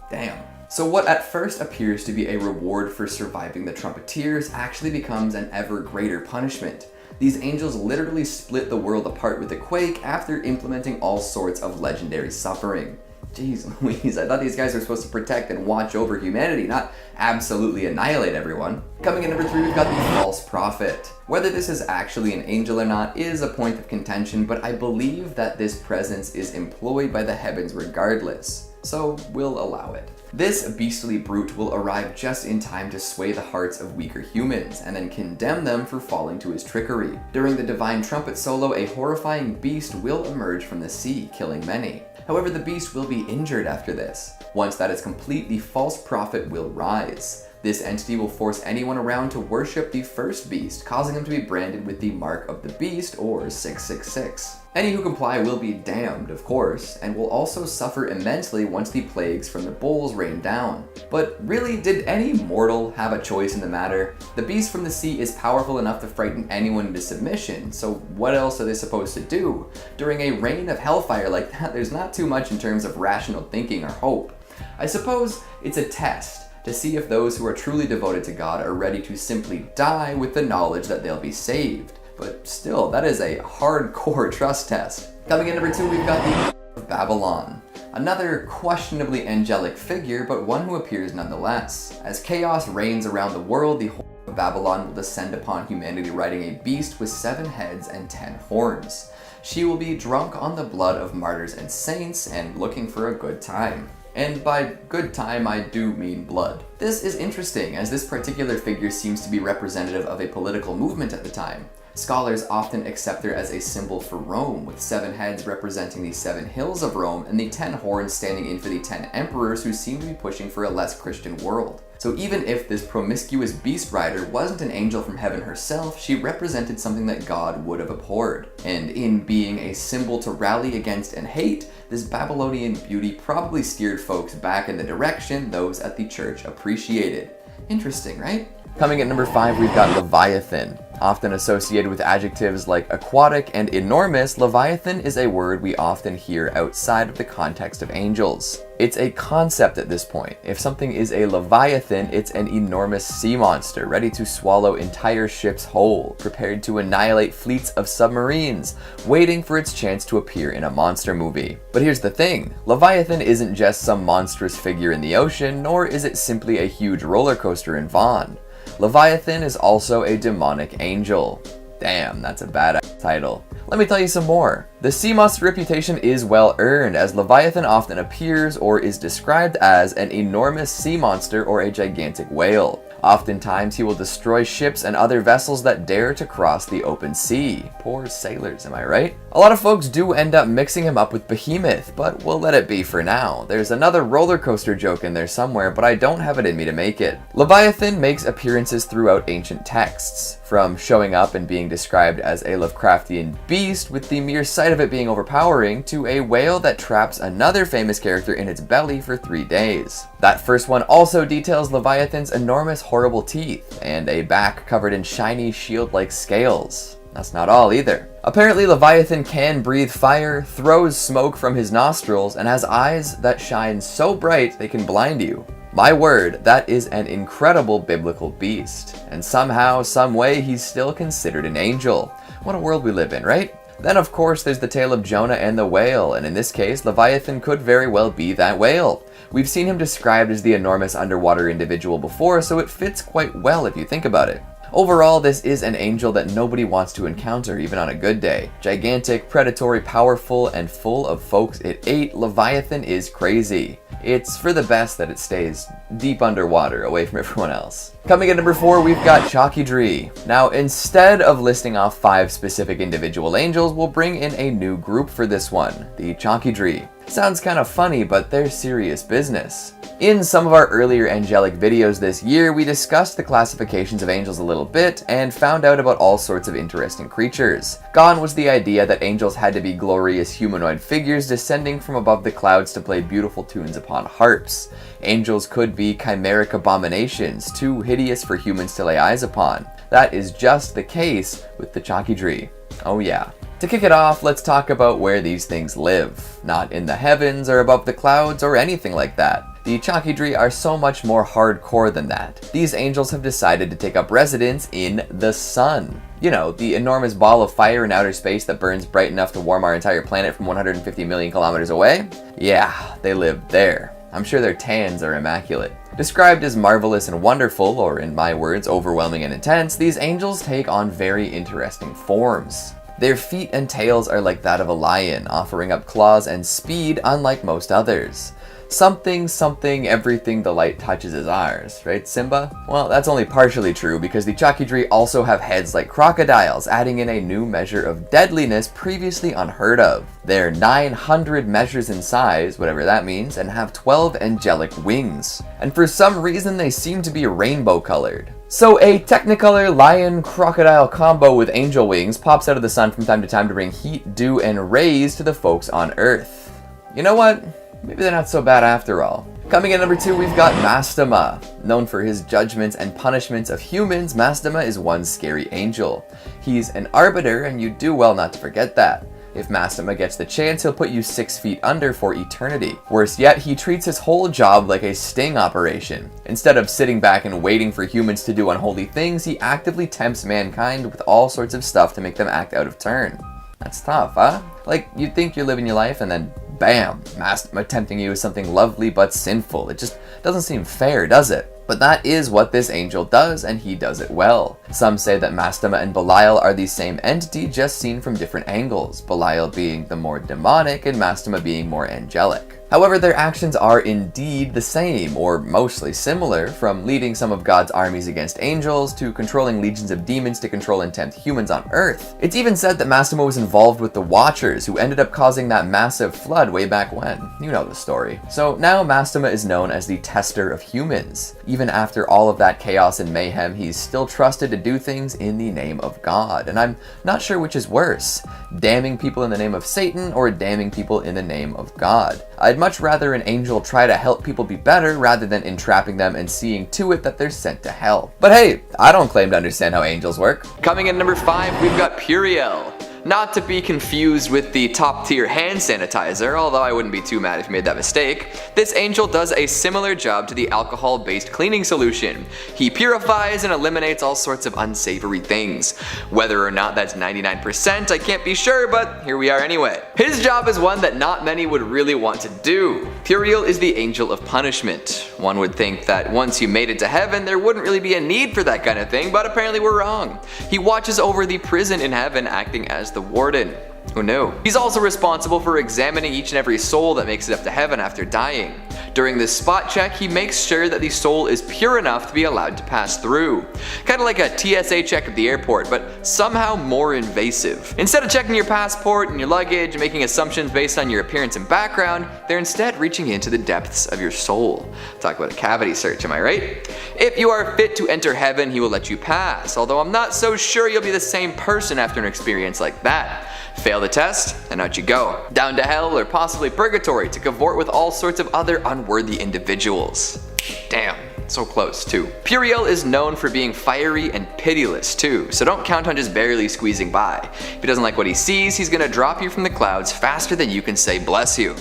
Damn. So what at first appears to be a reward for surviving the trumpeteers actually becomes an ever greater punishment. These angels literally split the world apart with the quake after implementing all sorts of legendary suffering. Jeez Louise, I thought these guys were supposed to protect and watch over humanity, not absolutely annihilate everyone. Coming in number 3, we've got the false prophet. Whether this is actually an angel or not is a point of contention, but I believe that this presence is employed by the heavens regardless. so we'll allow it. This beastly brute will arrive just in time to sway the hearts of weaker humans, and then condemn them for falling to his trickery. During the divine trumpet solo, a horrifying beast will emerge from the sea, killing many. However, the beast will be injured after this. Once that is complete, the false prophet will rise. This entity will force anyone around to worship the first beast, causing them to be branded with the mark of the beast, or 666. Any who comply will be damned, of course, and will also suffer immensely once the plagues from the bulls rain down. But really, did any mortal have a choice in the matter? The beast from the sea is powerful enough to frighten anyone into submission, so what else are they supposed to do? During a rain of hellfire like that, there's not too much in terms of rational thinking or hope. I suppose it's a test to see if those who are truly devoted to God are ready to simply die with the knowledge that they'll be saved. But still, that is a hardcore trust test. Coming in number 2, we've got the of Babylon. Another questionably angelic figure, but one who appears nonetheless. As chaos reigns around the world, the of Babylon will descend upon humanity riding a beast with 7 heads and 10 horns. She will be drunk on the blood of martyrs and saints and looking for a good time. And by good time, I do mean blood. This is interesting, as this particular figure seems to be representative of a political movement at the time. Scholars often accept her as a symbol for Rome, with 7 heads representing the 7 hills of Rome and the 10 horns standing in for the 10 emperors who seem to be pushing for a less Christian world. So even if this promiscuous beast rider wasn't an angel from heaven herself, she represented something that God would have abhorred. And in being a symbol to rally against and hate, this Babylonian beauty probably steered folks back in the direction those at the church appreciated. Interesting, right? Coming at number 5, we've got Leviathan. Often associated with adjectives like aquatic and enormous, Leviathan is a word we often hear outside of the context of angels. It's a concept at this point. If something is a Leviathan, it's an enormous sea monster, ready to swallow entire ships whole, prepared to annihilate fleets of submarines, waiting for its chance to appear in a monster movie. But here's the thing, Leviathan isn't just some monstrous figure in the ocean, nor is it simply a huge roller coaster in Vaughn. Leviathan is also a demonic angel. Damn, that's a badass title. Let me tell you some more. The sea monster reputation is well earned, as Leviathan often appears or is described as an enormous sea monster or a gigantic whale. Oftentimes he will destroy ships and other vessels that dare to cross the open sea. Poor sailors, am I right? A lot of folks do end up mixing him up with Behemoth, but we'll let it be for now. There's another roller coaster joke in there somewhere, but I don't have it in me to make it. Leviathan makes appearances throughout ancient texts, from showing up and being described as a Lovecraftian beast with the mere sight of it being overpowering, to a whale that traps another famous character in its belly for 3 days. That first one also details Leviathan's enormous horrible teeth, and a back covered in shiny shield-like scales. That's not all either. Apparently Leviathan can breathe fire, throws smoke from his nostrils, and has eyes that shine so bright they can blind you. My word, that is an incredible biblical beast. And somehow, some way, he's still considered an angel. What a world we live in, right? Then of course there's the tale of Jonah and the whale, and in this case, Leviathan could very well be that whale. We've seen him described as the enormous underwater individual before, so it fits quite well if you think about it. Overall, this is an angel that nobody wants to encounter, even on a good day. Gigantic, predatory, powerful, and full of folks it ate, Leviathan is crazy. It's for the best that it stays deep underwater, away from everyone else. Coming at number 4, we've got Chalkydree. Now, instead of listing off 5 specific individual angels, we'll bring in a new group for this one, the Chalkydree. Sounds kind of funny, but they're serious business. In some of our earlier angelic videos this year, we discussed the classifications of angels a little bit and found out about all sorts of interesting creatures. Gone was the idea that angels had to be glorious humanoid figures descending from above the clouds to play beautiful tunes upon harps. Angels could be chimeric abominations, too hideous for humans to lay eyes upon. That is just the case with the Chalkydree. Oh yeah. To kick it off, let's talk about where these things live. Not in the heavens or above the clouds or anything like that. The Chalkydree are so much more hardcore than that. These angels have decided to take up residence in the sun. You know, the enormous ball of fire in outer space that burns bright enough to warm our entire planet from 150 million kilometers away? Yeah, they live there. I'm sure their tans are immaculate. Described as marvelous and wonderful, or in my words, overwhelming and intense, these angels take on very interesting forms. Their feet and tails are like that of a lion, offering up claws and speed unlike most others. something, everything the light touches is ours, right, Simba? Well, that's only partially true, because the Chakidri also have heads like crocodiles, adding in a new measure of deadliness previously unheard of. They're 900 measures in size, whatever that means, and have 12 angelic wings. And for some reason they seem to be rainbow colored. So a Technicolor lion-crocodile combo with angel wings pops out of the sun from time to time to bring heat, dew, and rays to the folks on Earth. You know what? Maybe they're not so bad after all. Coming in number 2, we've got Mastema. Known for his judgments and punishments of humans, Mastema is one scary angel. He's an arbiter, and you do well not to forget that. If Mastema gets the chance, he'll put you 6 feet under for eternity. Worse yet, he treats his whole job like a sting operation. Instead of sitting back and waiting for humans to do unholy things, he actively tempts mankind with all sorts of stuff to make them act out of turn. That's tough, huh? Like, you'd think you're living your life and then bam, Mastema tempting you with something lovely but sinful. It just doesn't seem fair, does it? But that is what this angel does, and he does it well. Some say that Mastema and Belial are the same entity, just seen from different angles, Belial being the more demonic and Mastema being more angelic. However, their actions are indeed the same, or mostly similar, from leading some of God's armies against angels, to controlling legions of demons to control and tempt humans on Earth. It's even said that Mastema was involved with the Watchers, who ended up causing that massive flood way back when. You know the story. So now Mastema is known as the tester of humans. Even after all of that chaos and mayhem, he's still trusted to do things in the name of God. And I'm not sure which is worse, damning people in the name of Satan or damning people in the name of God. I'd much rather an angel try to help people be better rather than entrapping them and seeing to it that they're sent to hell. But hey, I don't claim to understand how angels work. Coming in number 5, we've got Puriel. Not to be confused with the top tier hand sanitizer, although I wouldn't be too mad if you made that mistake. This angel does a similar job to the alcohol-based cleaning solution. He purifies and eliminates all sorts of unsavory things. Whether or not that's 99%, I can't be sure, but here we are anyway. His job is one that not many would really want to do. Puriel is the angel of punishment. One would think that once you made it to heaven, there wouldn't really be a need for that kind of thing, but apparently we're wrong. He watches over the prison in heaven, acting as the warden. Who knew? He's also responsible for examining each and every soul that makes it up to heaven after dying. During this spot check, he makes sure that the soul is pure enough to be allowed to pass through. Kind of like a TSA check at the airport, but somehow more invasive. Instead of checking your passport and your luggage and making assumptions based on your appearance and background, they're instead reaching into the depths of your soul. Talk about a cavity search, am I right? If you are fit to enter heaven, he will let you pass, although I'm not so sure you'll be the same person after an experience like that. Fail the test, and out you go. Down to hell or possibly purgatory to cavort with all sorts of other unworthy individuals. Damn, so close too. Puriel is known for being fiery and pitiless too, so don't count on just barely squeezing by. If he doesn't like what he sees, he's gonna drop you from the clouds faster than you can say bless you.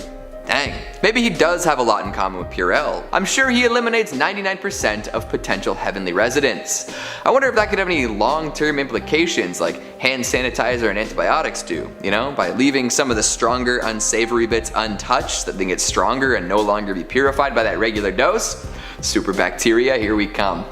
Dang. Maybe he does have a lot in common with Puriel. I'm sure he eliminates 99% of potential heavenly residents. I wonder if that could have any long-term implications like hand sanitizer and antibiotics do, you know, by leaving some of the stronger unsavory bits untouched so that they get stronger and no longer be purified by that regular dose. Super bacteria, here we come.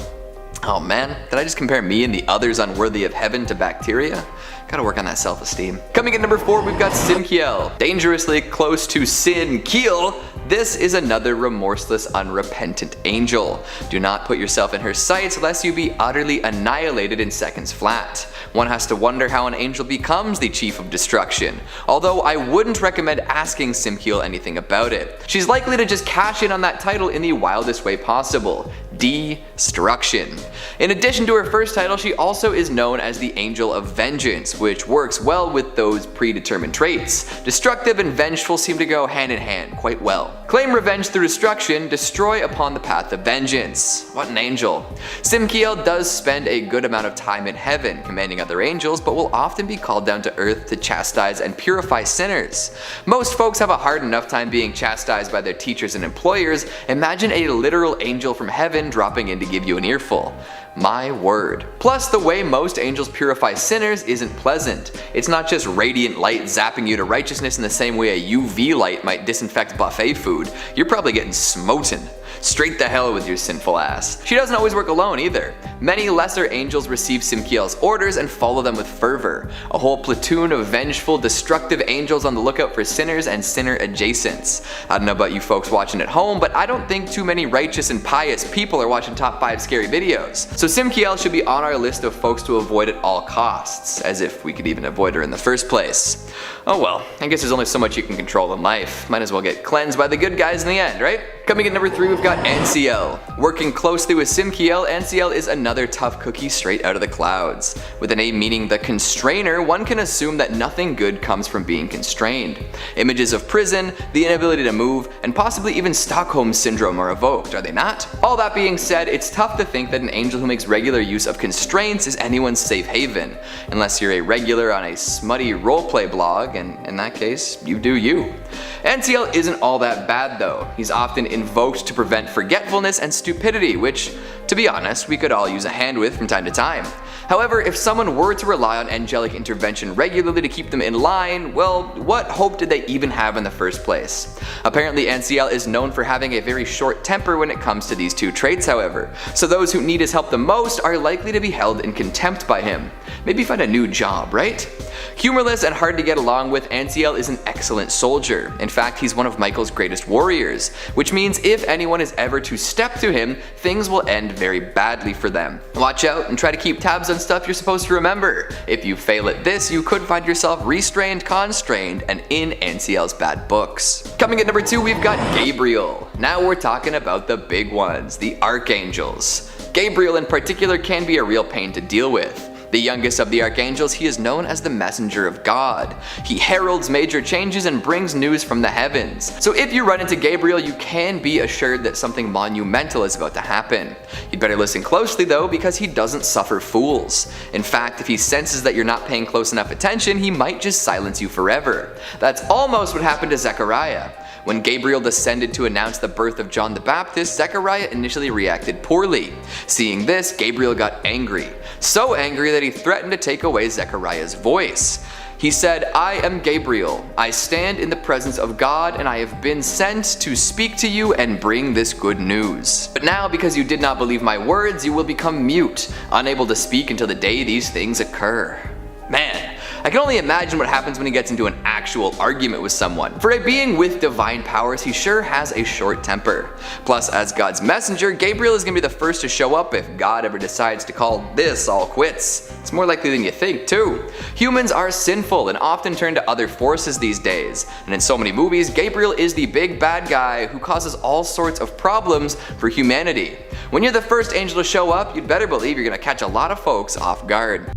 Oh man, did I just compare me and the others unworthy of heaven to bacteria? Gotta work on that self-esteem. Coming in number 4, we've got Sinkiel. Dangerously close to Sin Kiel, this is another remorseless, unrepentant angel. Do not put yourself in her sights lest you be utterly annihilated in seconds flat. One has to wonder how an angel becomes the chief of destruction, although I wouldn't recommend asking Sinkiel anything about it. She's likely to just cash in on that title in the wildest way possible. Destruction. In addition to her first title, she also is known as the Angel of Vengeance, which works well with those predetermined traits. Destructive and vengeful seem to go hand in hand quite well. Claim revenge through destruction, destroy upon the path of vengeance. What an angel. Sinkiel does spend a good amount of time in heaven commanding other angels, but will often be called down to earth to chastise and purify sinners. Most folks have a hard enough time being chastised by their teachers and employers. Imagine a literal angel from heaven dropping in to give you an earful. My word. Plus, the way most angels purify sinners isn't pleasant. It's not just radiant light zapping you to righteousness in the same way a UV light might disinfect buffet food. You're probably getting smoten. Straight the hell with your sinful ass. She doesn't always work alone either. Many lesser angels receive Simkiel's orders and follow them with fervor. A whole platoon of vengeful, destructive angels on the lookout for sinners and sinner adjacents. I don't know about you folks watching at home, but I don't think too many righteous and pious people are watching top 5 scary videos. So Simkiel should be on our list of folks to avoid at all costs, as if we could even avoid her in the first place. Oh well, I guess there's only so much you can control in life. Might as well get cleansed by the good guys in the end, right? Coming in number 3, we've got Ansiel. Working closely with Simkiel, Ansiel is another tough cookie straight out of the clouds. With a name meaning the constrainer, one can assume that nothing good comes from being constrained. Images of prison, the inability to move, and possibly even Stockholm Syndrome are evoked, are they not? All that being said, it's tough to think that an angel who makes regular use of constraints is anyone's safe haven, unless you're a regular on a smutty roleplay blog, and in that case, you do you. Ansiel isn't all that bad though. He's often invoked to prevent forgetfulness and stupidity, which, to be honest, we could all use a hand with from time to time. However, if someone were to rely on angelic intervention regularly to keep them in line, well, what hope did they even have in the first place? Apparently Ansiel is known for having a very short temper when it comes to these two traits, however, so those who need his help the most are likely to be held in contempt by him. Maybe find a new job, right? Humorless and hard to get along with, Ansiel is an excellent soldier. In fact, he's one of Michael's greatest warriors, which means if anyone is ever to step to him, things will end very badly for them. Watch out and try to keep tabs on stuff you're supposed to remember. If you fail at this, you could find yourself restrained, constrained, and in Ansiel's bad books. Coming at number 2, we've got Gabriel. Now we're talking about the big ones, the archangels. Gabriel in particular can be a real pain to deal with. The youngest of the archangels, he is known as the messenger of God. He heralds major changes and brings news from the heavens. So if you run into Gabriel, you can be assured that something monumental is about to happen. You'd better listen closely though, because he doesn't suffer fools. In fact, if he senses that you're not paying close enough attention, he might just silence you forever. That's almost what happened to Zechariah. When Gabriel descended to announce the birth of John the Baptist, Zechariah initially reacted poorly. Seeing this, Gabriel got angry. So angry that he threatened to take away Zechariah's voice. He said, "I am Gabriel. I stand in the presence of God, and I have been sent to speak to you and bring this good news. But now, because you did not believe my words, you will become mute, unable to speak until the day these things occur." Man, I can only imagine what happens when he gets into an actual argument with someone. For a being with divine powers, he sure has a short temper. Plus, as God's messenger, Gabriel is going to be the first to show up if God ever decides to call this all quits. It's more likely than you think, too. Humans are sinful and often turn to other forces these days, and in so many movies, Gabriel is the big bad guy who causes all sorts of problems for humanity. When you're the first angel to show up, you'd better believe you're going to catch a lot of folks off guard.